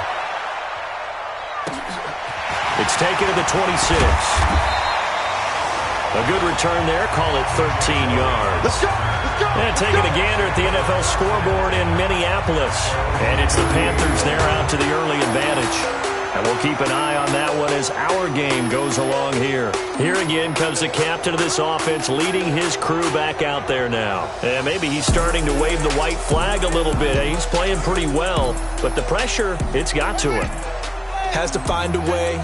It's taken to the 26. A good return there. Call it 13 yards.
Let's go.
And taking a gander at the NFL scoreboard in Minneapolis. And it's the Panthers there out to the early advantage. And we'll keep an eye on that one as our game goes along here. Here again comes the captain of this offense leading his crew back out there now. And maybe he's starting to wave the white flag a little bit. He's playing pretty well. But the pressure, it's got to him.
Has to find a way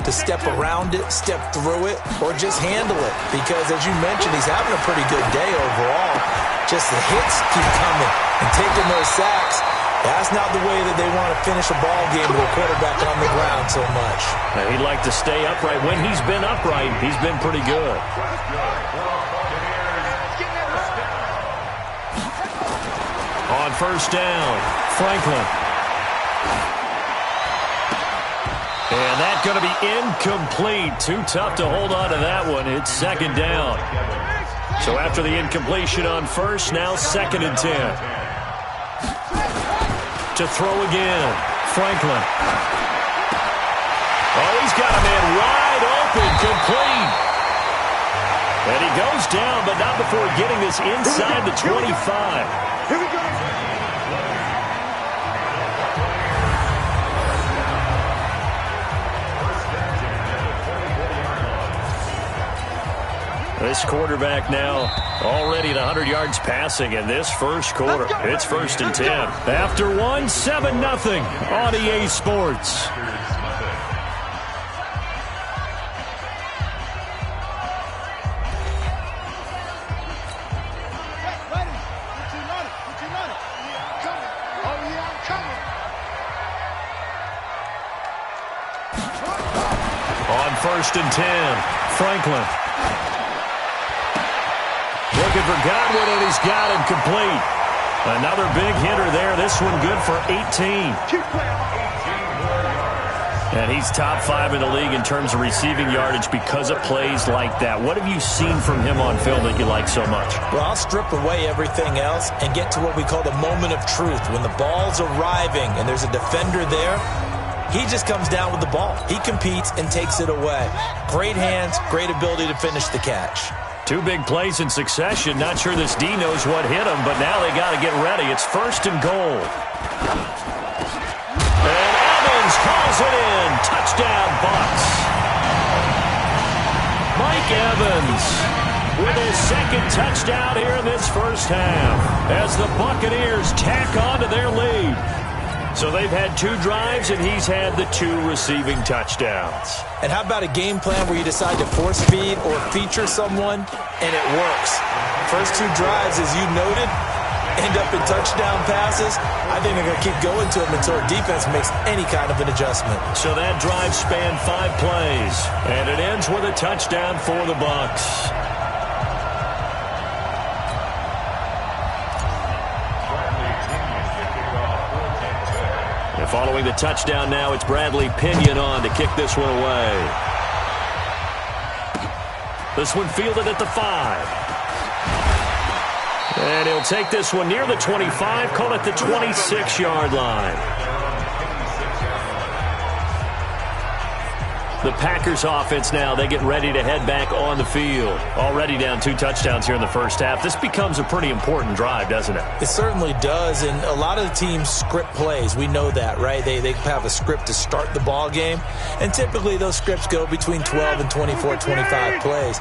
to step around it, step through it, or just handle it. Because, as you mentioned, he's having a pretty good day overall. Just the hits keep coming and taking those sacks. That's not the way that they want to finish a ball game with a quarterback on the ground so much.
Now, he'd like to stay upright. When he's been upright, he's been pretty good. On first down, Franklin. And that's going to be incomplete. Too tough to hold on to that one. It's 2nd down. So after the incompletion on first, now 2nd and 10. To throw again, Franklin. Oh, he's got a man wide open, complete. And he goes down, but not before getting this inside the 25.
Here we go.
This This quarterback now already at 100 yards passing in this first quarter. It's 1st and 10. After one, 7-0 on EA Sports. On 1st and 10, Franklin. Looking for Godwin, and he's got him complete. Another big hitter there. This one good for 18. And he's top 5 in the league in terms of receiving yardage because of plays like that. What have you seen from him on film that you like so much?
Well, I'll strip away everything else and get to what we call the moment of truth. When the ball's arriving and there's a defender there, he just comes down with the ball. He competes and takes it away. Great hands, great ability to finish the catch.
2 big plays in succession. Not sure this D knows what hit him, but now they got to get ready. It's 1st and goal. And Evans calls it in. Touchdown, Bucs. Mike Evans with his 2nd touchdown here in this first half as the Buccaneers tack on to their lead. So they've had 2 drives, and he's had the 2 receiving touchdowns.
And how about a game plan where you decide to force feed or feature someone, and it works? First 2 drives, as you noted, end up in touchdown passes. I think they're going to keep going to them until our defense makes any kind of an adjustment.
So that drive spanned 5 plays, and it ends with a touchdown for the Bucs. Following the touchdown now, it's Bradley Pinion on to kick this one away. This one fielded at the 5. And he'll take this one near the 25, call it the 26-yard line. The Packers offense now, they get ready to head back on the field. Already down 2 touchdowns here in the first half. This becomes a pretty important drive, doesn't it?
It certainly does, and a lot of the teams script plays. We know that, right? They have a script to start the ball game, and typically those scripts go between 12 and 24, 25 plays.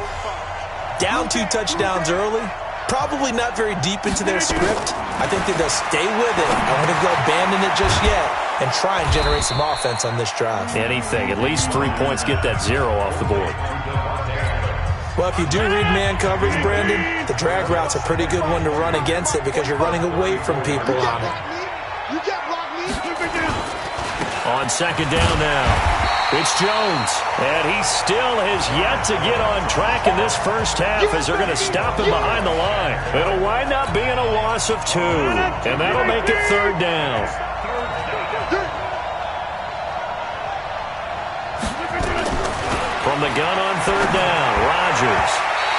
Down 2 touchdowns early, probably not very deep into their script. I think that they'll stay with it. I don't think they'll abandon it just yet and try and generate some offense on this drive.
Anything. At least 3 points, get that 0 off the board.
Well, if you do read man coverage, Brandon, the drag route's a pretty good one to run against it because you're running away from people on it.
On 2nd down now, it's Jones. And he still has yet to get on track in this first half as they're going to stop him behind the line. It'll wind up being a loss of 2, and that'll make it 3rd down. From the gun on 3rd down, Rodgers.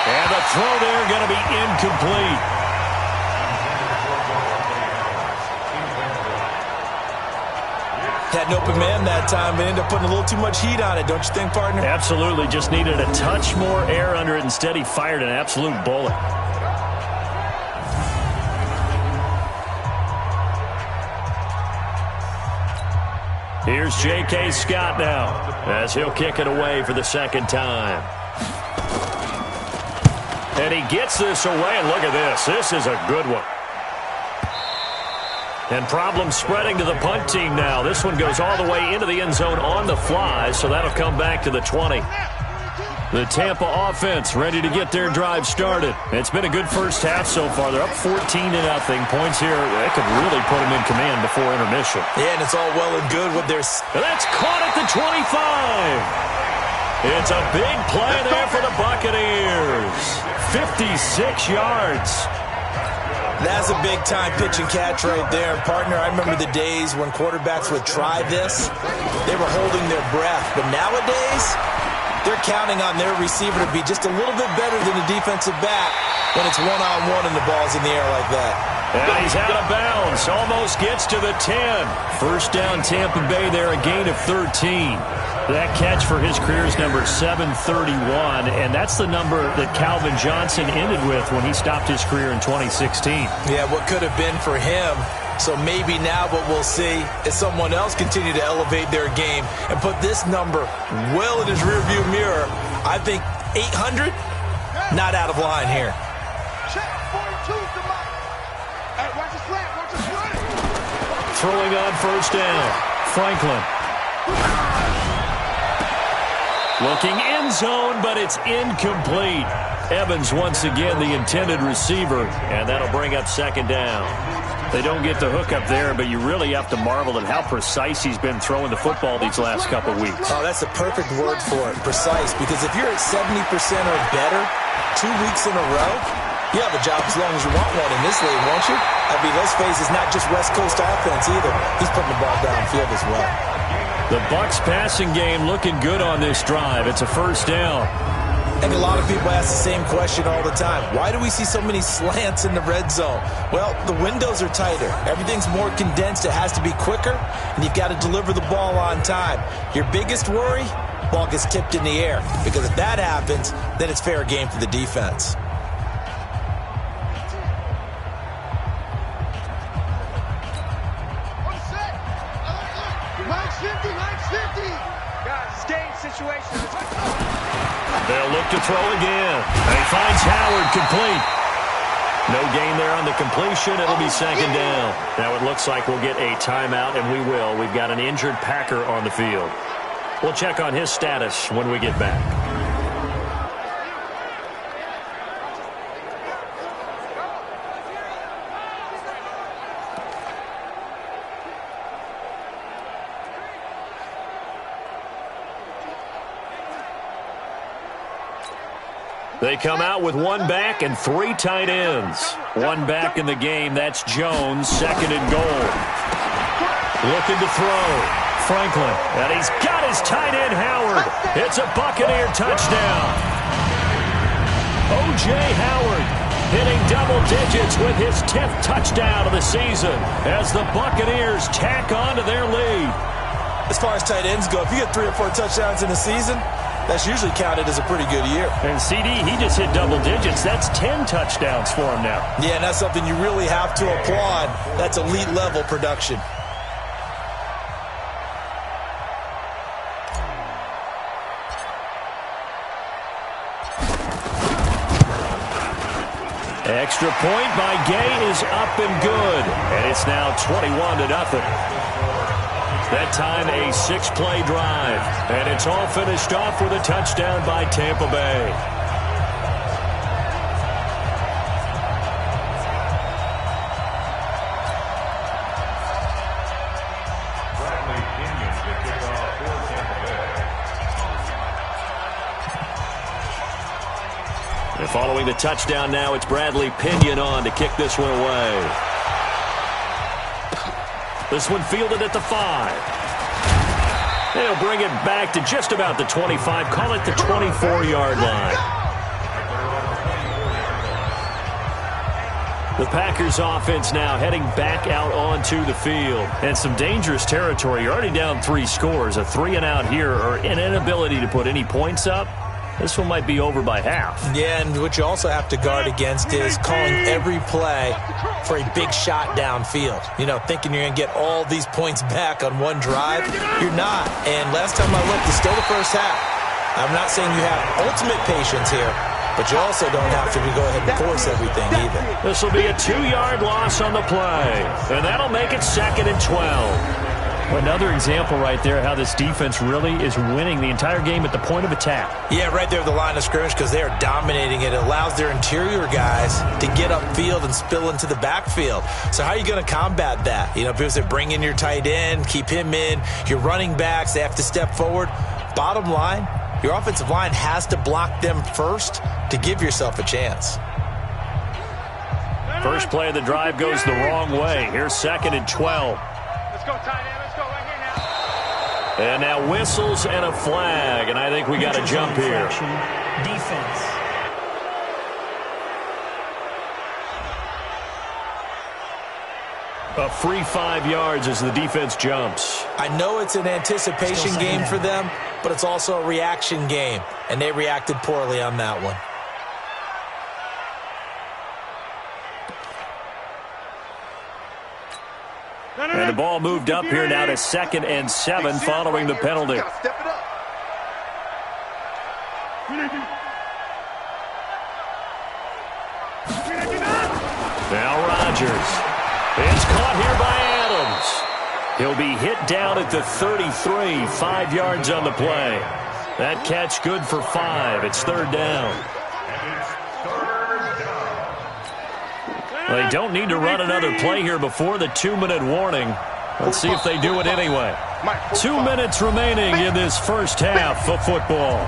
And the throw there going to be incomplete.
Had an open man that time, but ended up putting a little too much heat on it, don't you think, partner?
Absolutely. Just needed a touch more air under it. Instead, he fired an absolute bullet. Here's J.K. Scott now as he'll kick it away for the 2nd time. And he gets this away, and look at this. This is a good one. And problems spreading to the punt team now. This one goes all the way into the end zone on the fly, so that'll come back to the 20. The Tampa offense ready to get their drive started. It's been a good first half so far. They're up 14-0. Points here, they could really put them in command before intermission.
Yeah, and it's all well and good with their...
That's caught at the 25. It's a big play there for the Buccaneers. 56 yards.
That's a big-time pitch and catch right there. Partner, I remember the days when quarterbacks would try this. They were holding their breath. But nowadays, they're counting on their receiver to be just a little bit better than the defensive back when it's one-on-one and the ball's in the air like that.
And he's out of bounds. Almost gets to the 10. First down, Tampa Bay there, a gain of 13. That catch for his career is number 731, and that's the number that Calvin Johnson ended with when he stopped his career in 2016.
Yeah, what could have been for him. So maybe now what we'll see is someone else continue to elevate their game and put this number well in his rearview mirror. I think 800, Not out of line here.
Check, 42's the mark. Hey, watch the slant, watch the slant.
Throwing on first down. Franklin. Looking end zone, but it's incomplete. Evans once again the intended receiver, and that'll bring up second down. They don't get the hook up there, but you really have to marvel at how precise he's been throwing the football these last couple weeks.
Oh, that's the perfect word for it, precise, because if you're at 70% or better 2 weeks in a row, you have a job as long as you want one in this league, won't you? I mean, let's face it, it's not just West Coast offense either. He's putting the ball downfield as well.
The Bucs passing game looking good on this drive. It's a first down.
I think a lot of people ask the same question all the time. Why do we see so many slants in the red zone? Well, the windows are tighter. Everything's more condensed. It has to be quicker, and you've got to deliver the ball on time. Your biggest worry, ball gets tipped in the air, because if that happens, then it's fair game for the defense.
They'll look to throw again. And he finds Howard complete. No gain there on the completion. It'll be second down. Now it looks like we'll get a timeout, and we will. We've got an injured Packer on the field. We'll check on his status when we get back. They come out with one back and 3 tight ends. One back in the game, that's Jones, second and goal. Looking to throw. Franklin, and he's got his tight end, Howard. It's a Buccaneer touchdown. O.J. Howard hitting double digits with his 10th touchdown of the season as the Buccaneers tack on to their lead.
As far as tight ends go, if you get 3 or 4 touchdowns in a season, that's usually counted as a pretty good year.
And CD, he just hit double digits. That's 10 touchdowns for him now.
Yeah, and that's something you really have to applaud. That's elite level production.
Extra point by Gay is up and good. And it's now 21-0. That time a 6-play drive. And it's all finished off with a touchdown by Tampa Bay. And following the touchdown now, it's Bradley Pinion on to kick this one away. This one fielded at the 5. They'll bring it back to just about the 25. Call it the 24-yard line. The Packers offense now heading back out onto the field. And some dangerous territory. You're already down 3 scores. A 3-and-out here or an inability to put any points up. This one might be over by half.
Yeah, and what you also have to guard against is calling every play for a big shot downfield. You know, thinking you're going to get all these points back on one drive. You're not. And last time I looked, it's still the first half. I'm not saying you have ultimate patience here, but you also don't have to go ahead and force everything either.
This will be a 2-yard loss on the play, and that'll make it 2nd and 12. Another example right there how this defense really is winning the entire game at the point of attack.
Yeah, right there at the line of scrimmage because they are dominating it. It allows their interior guys to get upfield and spill into the backfield. So how are you going to combat that? You know, because they bring in your tight end, keep him in. Your running backs, they have to step forward. Bottom line, your offensive line has to block them first to give yourself a chance.
First play of the drive goes the wrong way. Here's 2nd and 12.
Let's go, tight end. Let's go right here now.
And now whistles and a flag, and I think we got to jump here.
Defense.
A free 5 yards as the defense jumps.
I know it's an anticipation game for them, but it's also a reaction game, and they reacted poorly on that one.
And the ball moved up here now to 2nd and 7 following the penalty. Now Rodgers. It's caught here by Adams. He'll be hit down at the 33, 5 yards on the play. That catch good for 5. It's third down. They don't need to run another play here before the 2-minute warning. Let's see if they do it anyway. 2 minutes remaining in this first half of football.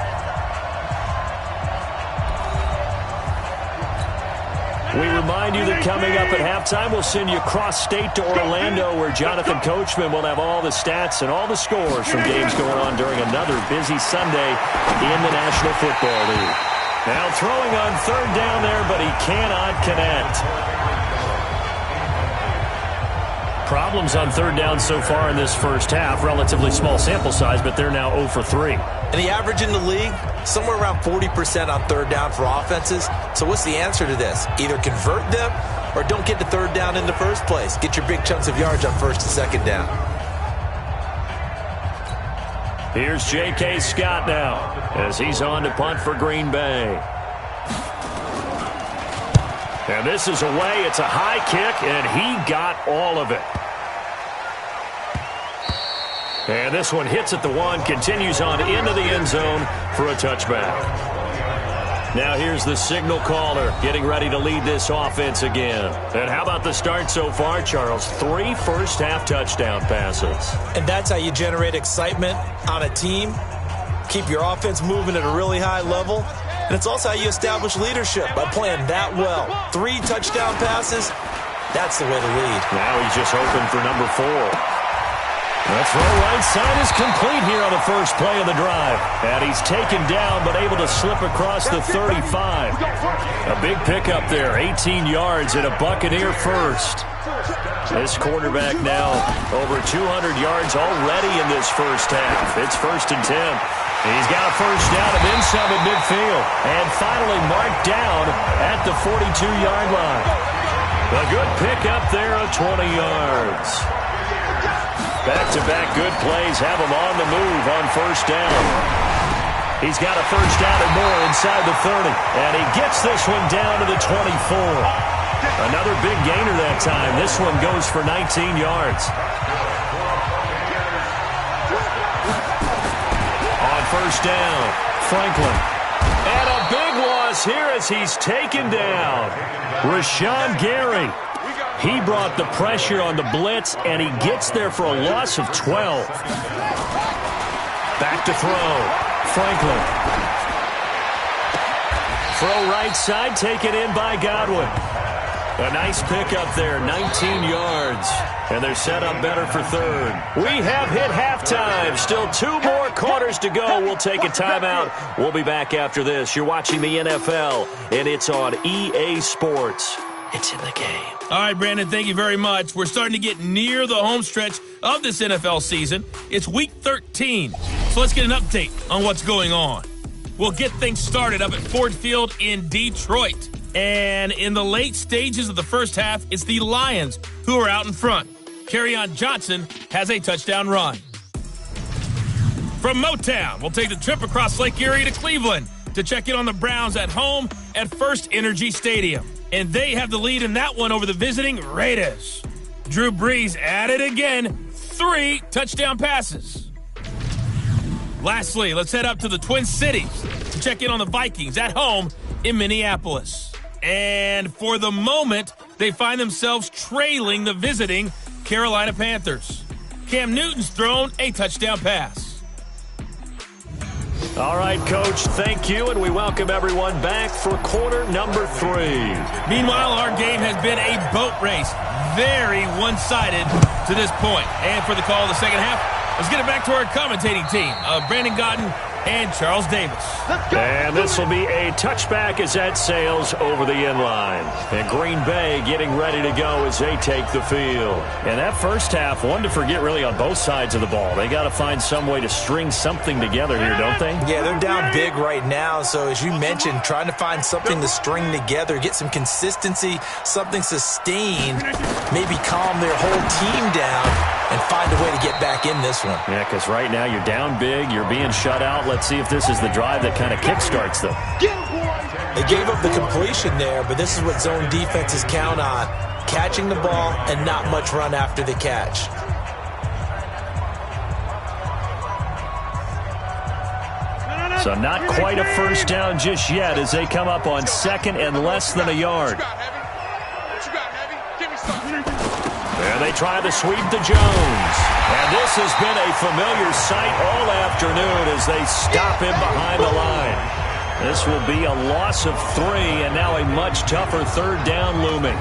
We remind you that coming up at halftime, we'll send you cross-state to Orlando, where Jonathan Coachman will have all the stats and all the scores from games going on during another busy Sunday in the National Football League. Now throwing on third down there, but he cannot connect. Problems on third down so far in this first half. Relatively small sample size, but they're now 0 for 3.
And the average in the league, somewhere around 40% on third down for offenses. So what's the answer to this? Either convert them or don't get to third down in the first place. Get your big chunks of yards on first and second down.
Here's J.K. Scott now as he's on to punt for Green Bay. And this is away. It's a high kick, and he got all of it. And this one hits at the 1, continues on into the end zone for a touchback. Now here's the signal caller getting ready to lead this offense again. And how about the start so far, Charles? 3 first-half touchdown passes.
And that's how you generate excitement on a team. Keep your offense moving at a really high level. And it's also how you establish leadership, by playing that well. 3 touchdown passes, that's the way to lead.
Now he's just hoping for number 4. The throw right side is complete here on the first play of the drive. And he's taken down, but able to slip across the 35. A big pickup there, 18 yards and a Buccaneer first. This quarterback now over 200 yards already in this first half. It's 1st and 10. He's got a first down and then some at midfield. And finally marked down at the 42-yard line. A good pickup there of 20 yards. Back-to-back good plays have him on the move on first down. He's got a first down and more inside the 30. And he gets this one down to the 24. Another big gainer that time. This one goes for 19 yards. On first down, Franklin. And a big loss here as he's taken down. Rashawn Gary. He brought the pressure on the blitz, and he gets there for a loss of 12. Back to throw. Franklin. Throw right side, taken in by Godwin. A nice pickup there, 19 yards. And they're set up better for third. We have hit halftime. Still 2 more quarters to go. We'll take a timeout. We'll be back after this. You're watching the NFL, and it's on EA Sports. It's in the game.
All right, Brandon, thank you very much. We're starting to get near the home stretch of this NFL season. It's Week 13, so let's get an update on what's going on. We'll get things started up at Ford Field in Detroit. And in the late stages of the first half, it's the Lions who are out in front. Kerryon Johnson has a touchdown run. From Motown, we'll take the trip across Lake Erie to Cleveland to check in on the Browns at home at First Energy Stadium. And they have the lead in that one over the visiting Raiders. Drew Brees at it again. 3 touchdown passes. Lastly, let's head up to the Twin Cities to check in on the Vikings at home in Minneapolis. And for the moment, they find themselves trailing the visiting Carolina Panthers. Cam Newton's thrown a touchdown pass.
All right, Coach, thank you, and we welcome everyone back for quarter number 3.
Meanwhile, our game has been a boat race. Very one-sided to this point. And for the call of the second half, let's get it back to our commentating team of Brandon Godden and Charles Davis.
And this will be a touchback as that sails over the inline. And Green Bay getting ready to go as they take the field. And that first half, one to forget really on both sides of the ball. They got to find some way to string something together here, don't they?
Yeah, they're down big right now. So as you mentioned, trying to find something to string together, get some consistency, something sustained, maybe calm their whole team down. and find a way to get back in this one.
Yeah, because right now you're down big, you're being shut out. Let's see if this is the drive that kind of kickstarts them.
They gave up the completion there, but this is what zone defenses count on. Catching the ball and not much run after the catch.
So not quite a first down just yet as they come up on second and less than a yard. There they try to sweep to Jones. And this has been a familiar sight all afternoon as they stop him behind the line. This will be a loss of 3 and now a much tougher third down looming.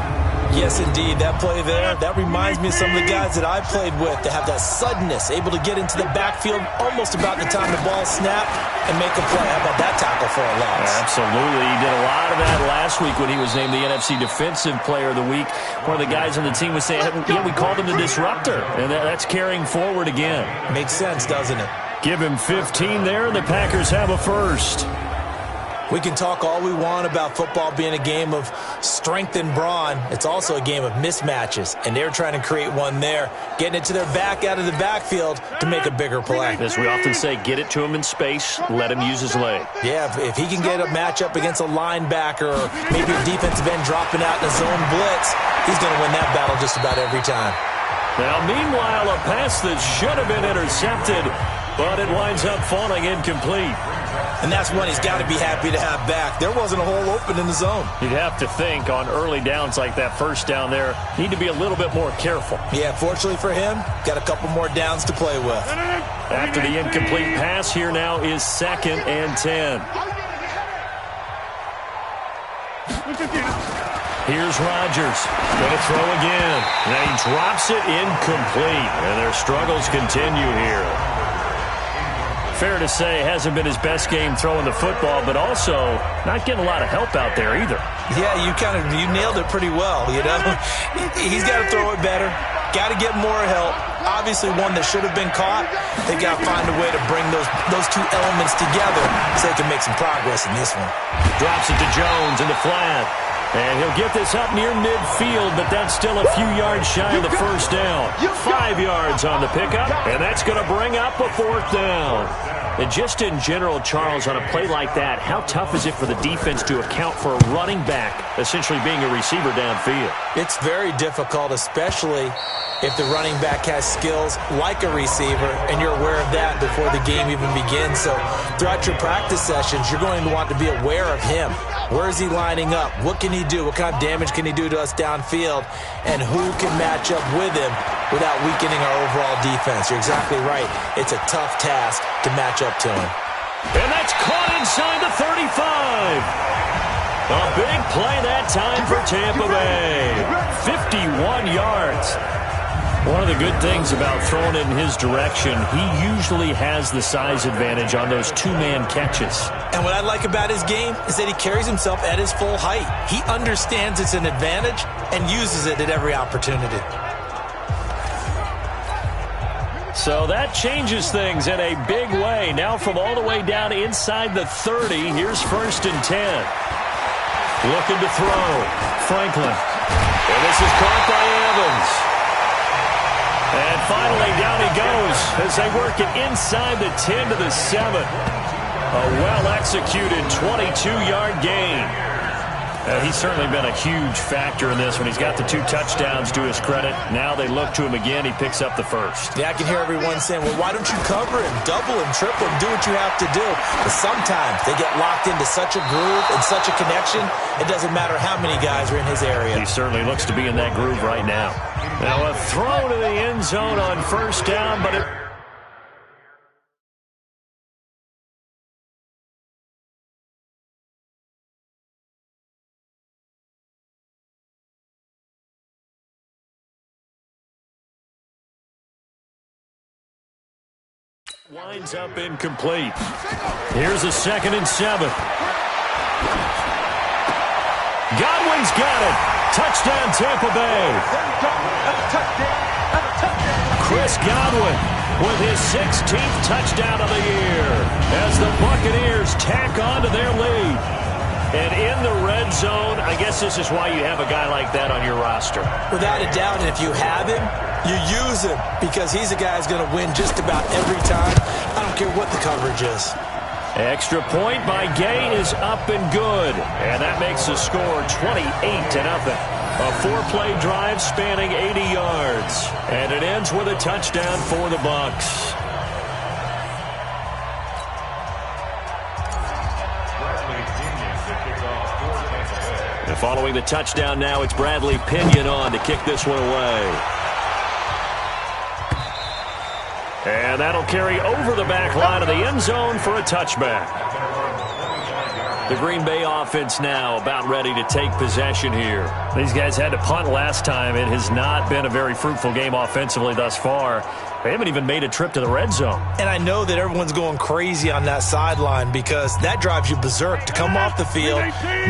Yes, indeed. That play there, that reminds me of some of the guys that I played with that have that suddenness, able to get into the backfield almost about the time the ball snapped and make a play. How about that tackle for a loss?
Absolutely. He did a lot of that last week when he was named the NFC Defensive Player of the Week. One of the guys on the team was saying, yeah, we called him the disruptor, and that's carrying forward again.
Makes sense, doesn't it?
Give him 15 there, and the Packers have a first.
We can talk all we want about football being a game of strength and brawn. It's also a game of mismatches, and they're trying to create one there, getting it to their back out of the backfield to make a bigger play.
As we often say, get it to him in space, let him use his leg.
Yeah, if he can get a matchup against a linebacker or maybe a defensive end dropping out in a zone blitz, he's going to win that battle just about every time.
Now, meanwhile, a pass that should have been intercepted, but it winds up falling incomplete.
And that's one he's got to be happy to have back. There wasn't a hole open in the zone.
You'd have to think on early downs like that first down there, need to be a little bit more careful.
Yeah, fortunately for him, got a couple more downs to play with.
After the incomplete pass, here now is 2nd and 10. Here's Rodgers. Going to throw again. And he drops it incomplete. And their struggles continue here. Fair to say, hasn't been his best game throwing the football, but also not getting a lot of help out there either.
Yeah, you nailed it pretty well, you know. He's got to throw it better. Got to get more help. Obviously one that should have been caught. They got to find a way to bring those two elements together so they can make some progress in this one.
Drops it to Jones in the flat. And he'll get this up near midfield, but that's still a few yards shy of the first down. 5 yards on the pickup, and that's going to bring up a 4th down. And just in general, Charles, on a play like that, how tough is it for the defense to account for a running back essentially being a receiver downfield?
It's very difficult, especially if the running back has skills like a receiver, and you're aware of that before the game even begins. So throughout your practice sessions, you're going to want to be aware of him. Where is he lining up? What can he do? What kind of damage can he do to us downfield? And who can match up with him without weakening our overall defense? You're exactly right. It's a tough task to match up to him.
And that's caught inside the 35. A big play that time for Tampa Bay. 51 yards. One of the good things about throwing it in his direction, he usually has the size advantage on those two-man catches.
And what I like about his game is that he carries himself at his full height. He understands it's an advantage and uses it at every opportunity.
So that changes things in a big way. Now from all the way down inside the 30, here's 1st and 10. Looking to throw. Franklin. And this is caught by Evans. And finally, down he goes as they work it inside the 10 to the 7. A well-executed 22-yard gain. He's certainly been a huge factor in this when he's got the 2 touchdowns to his credit. Now they look to him again. He picks up the first.
Yeah, I can hear everyone saying, well, why don't you cover him, double him, triple him, do what you have to do. But sometimes they get locked into such a groove and such a connection, it doesn't matter how many guys are in his area.
He certainly looks to be in that groove right now. Now a throw to the end zone on 1st down, but it... winds up incomplete. Here's a 2nd and 7. Godwin's got it. Touchdown, Tampa Bay. Chris Godwin with his 16th touchdown of the year as the Buccaneers tack on to their lead. And in the red zone, I guess this is why you have a guy like that on your roster.
Without a doubt, and if you have him, You use him because he's a guy who's going to win just about every time. I don't care what the coverage is.
Extra point by Gay is up and good. And that makes the score 28-0. A 4-play drive spanning 80 yards. And it ends with a touchdown for the Bucs. And following the touchdown now, it's Bradley Pinion on to kick this one away. And that'll carry over the back line of the end zone for a touchback. The Green Bay offense now about ready to take possession here.
These guys had to punt last time. It has not been a very fruitful game offensively thus far. They haven't even made a trip to the red zone.
And I know that everyone's going crazy on that sideline because that drives you berserk to come off the field,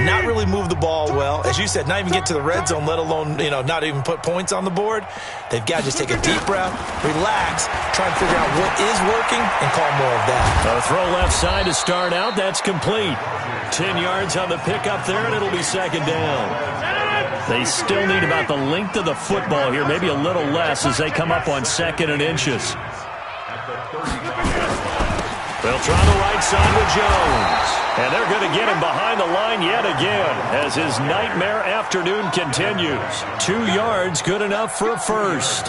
not really move the ball well. As you said, not even get to the red zone, let alone, not even put points on the board. They've got to just take a deep breath, relax, try and figure out what is working, and call more of that.
A throw left side to start out. That's complete. 10 yards on the pickup there, and it'll be second down.
They still need about the length of the football here, maybe a little less as they come up on 2nd and inches.
They'll try the right side with Jones. And they're going to get him behind the line yet again as his nightmare afternoon continues. 2 yards, good enough for a first.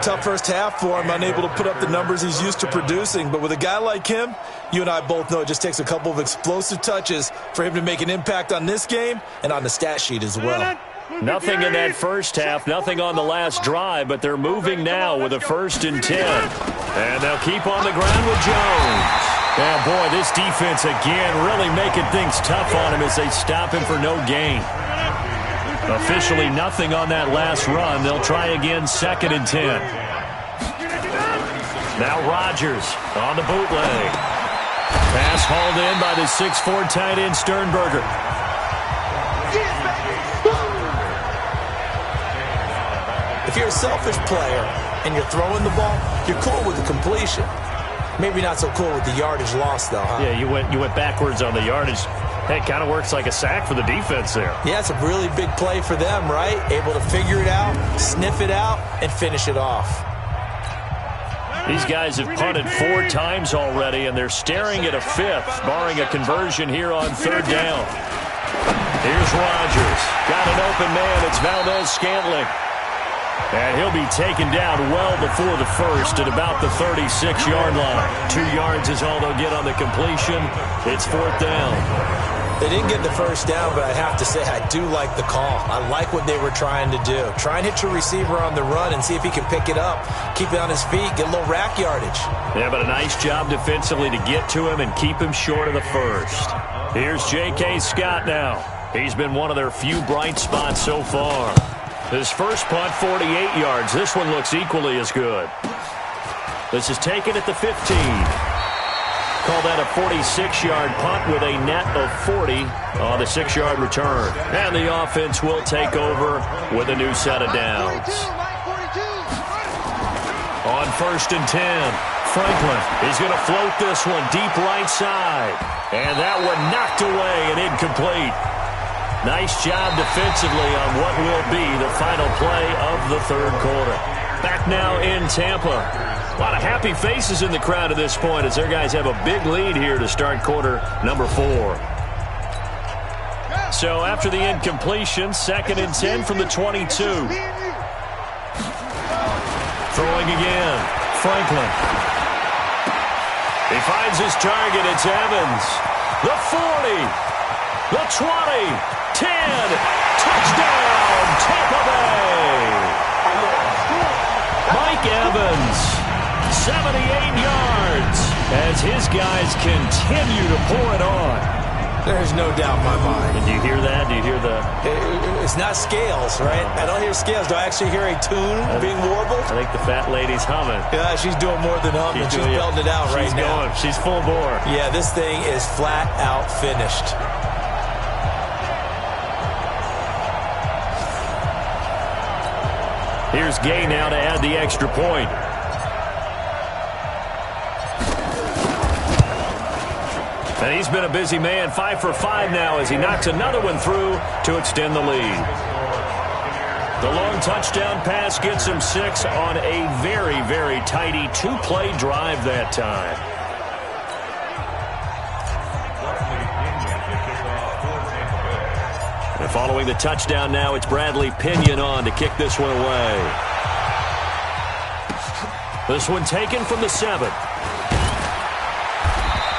Tough first half for him, unable to put up the numbers he's used to producing. But with a guy like him, you and I both know it just takes a couple of explosive touches for him to make an impact on this game and on the stat sheet as well.
Nothing in that first half, nothing on the last drive, but they're moving now with a 1st and 10. And they'll keep on the ground with Jones. Yeah, boy, this defense again really making things tough on him as they stop him for no gain. Officially nothing on that last run. They'll try again 2nd and 10. Now Rodgers on the bootleg. Pass hauled in by the 6'4" tight end Sternberger.
If you're a selfish player and you're throwing the ball, you're cool with the completion. Maybe not so cool with the yardage loss, though, huh?
Yeah, you went backwards on the yardage. Hey, it kind of works like a sack for the defense there.
Yeah, it's a really big play for them, right? Able to figure it out, sniff it out, and finish it off.
These guys have punted 4 times already, and they're staring at a 5th, barring a conversion here on 3rd down. Here's Rodgers. Got an open man. It's Valdez-Scantling. And he'll be taken down well before the first at about the 36-yard line. 2 yards is all they'll get on the completion. It's 4th down.
They didn't get the first down, but I have to say I do like the call. I like what they were trying to do. Try and hit your receiver on the run and see if he can pick it up. Keep it on his feet, get a little rack yardage.
Yeah, but a nice job defensively to get to him and keep him short of the first. Here's J.K. Scott now. He's been one of their few bright spots so far. His first punt, 48 yards. This one looks equally as good. This is taken at the 15. Call that a 46-yard punt with a net of 40 on the 6-yard return. And the offense will take over with a new set of downs. On 1st and 10, Franklin is going to float this one deep right side. And that one knocked away and incomplete. Nice job defensively on what will be the final play of the 3rd quarter. Back now in Tampa. A lot of happy faces in the crowd at this point as their guys have a big lead here to start quarter number 4. So after the incompletion, 2nd and 10 from the 22. Throwing again. Franklin. He finds his target. It's Evans. The 40. The 20. 10, touchdown, Tampa Bay. Mike Evans, 78 yards, as his guys continue to pour it on.
There's no doubt in my mind.
And do you hear that? Do you hear the...
It's not scales, right? I don't hear scales. Do I actually hear a tune being warbled?
I think the fat lady's humming.
Yeah, she's doing more than humming. She's belting it out right now.
She's full bore.
Yeah, this thing is flat out finished.
Here's Gay now to add the extra point. And he's been a busy man, 5 for 5 now as he knocks another one through to extend the lead.
The long touchdown pass gets him 6 on a very, very tidy 2-play drive that time. And following the touchdown now, it's Bradley Pinion on to kick this one away. This one taken from the 7.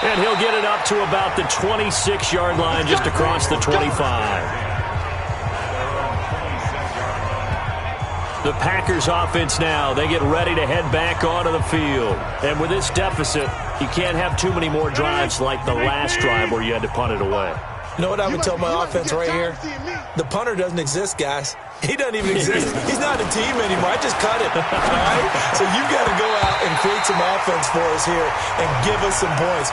And he'll get it up to about the 26-yard line just across the 25. The Packers offense now, they get ready to head back onto the field. And with this deficit, you can't have too many more drives like the last drive where you had to punt it away.
You know what I would tell my offense right here? The punter doesn't exist, guys. He doesn't even exist. He's not a team anymore. I just cut him. All right? So you've got to go out and create some offense for us here and give us some points.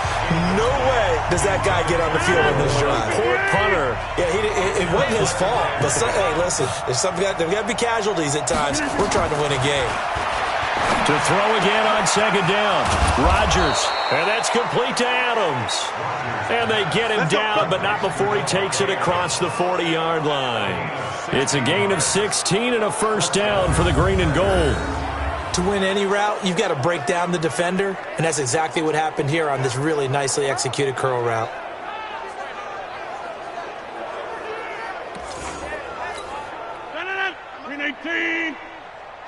No way does that guy get on the field in this drive.
Poor punter.
Yeah, it wasn't his fault. But, hey, listen, there's got to be casualties at times. We're trying to win a game.
To throw again on second down. Rodgers. And that's complete to Adams. And they get him down, but not before he takes it across the 40-yard line. It's a gain of 16 and a first down for the green and gold.
To win any route, you've got to break down the defender, and that's exactly what happened here on this really nicely executed curl route.
Green 18.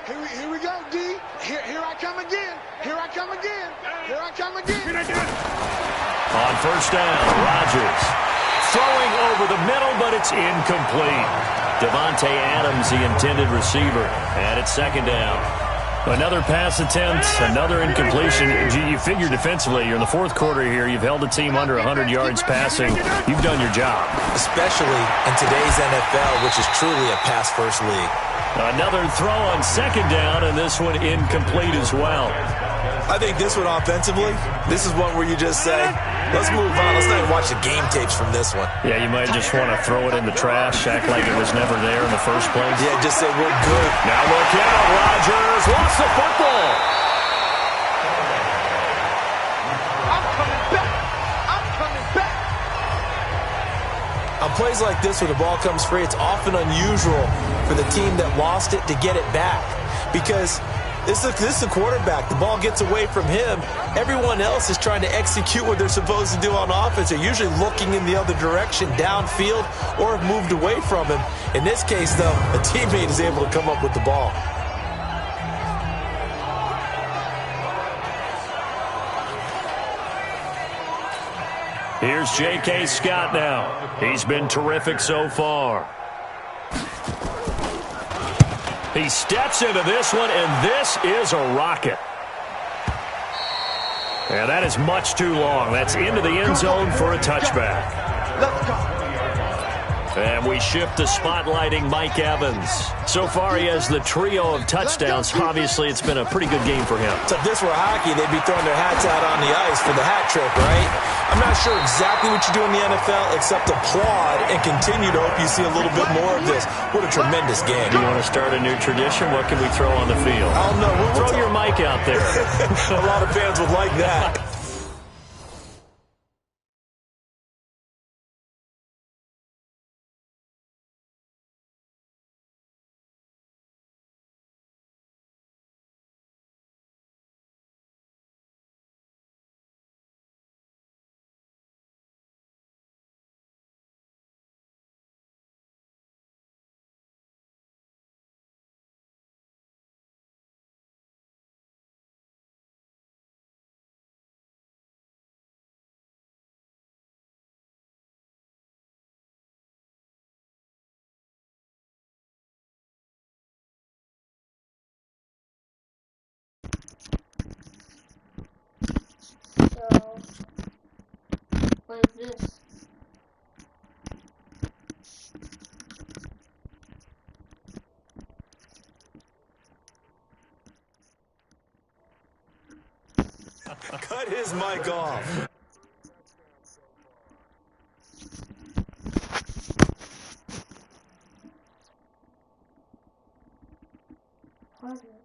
Here we go, D. Here I come again. Here I come again. Here I come again.
On first down, Rodgers throwing over the middle, but it's incomplete. Devontae Adams, the intended receiver, and it's second down. Another pass attempt, another incompletion. You figure defensively, you're in the fourth quarter here. You've held the team under 100 yards passing. You've done your job.
Especially in today's NFL, which is truly a pass-first league.
Another throw on second down, and this one incomplete as well.
I think this one offensively, this is one where you just say, let's move on. Let's not even watch the game tapes from this one.
Yeah, you might just want to throw it in the trash, act like it was never there in the first place.
Yeah, just say we're good.
Now look out, Rodgers lost the football.
I'm coming back. I'm coming back.
On plays like this where the ball comes free, it's often unusual for the team that lost it to get it back because this is the quarterback. The ball gets away from him. Everyone else is trying to execute what they're supposed to do on offense. They're usually looking in the other direction, downfield, or have moved away from him. In this case, though, a teammate is able to come up with the ball.
Here's J.K. Scott now. He's been terrific so far. He steps into this one, and this is a rocket. And that is much too long. That's into the end zone for a touchback.
Let's go.
And we shift to spotlighting Mike Evans. So far, he has the trio of touchdowns. Obviously, it's been a pretty good game for him.
So if this were hockey, they'd be throwing their hats out on the ice for the hat trick, right? I'm not sure exactly what you do in the NFL except applaud and continue to hope you see a little bit more of this. What a tremendous game.
Do you want to start a new tradition? What can we throw on the field?
I don't know.
Throw your mic out there.
A lot of fans would like that.
So, what is this?
Cut his mic off.
Harder.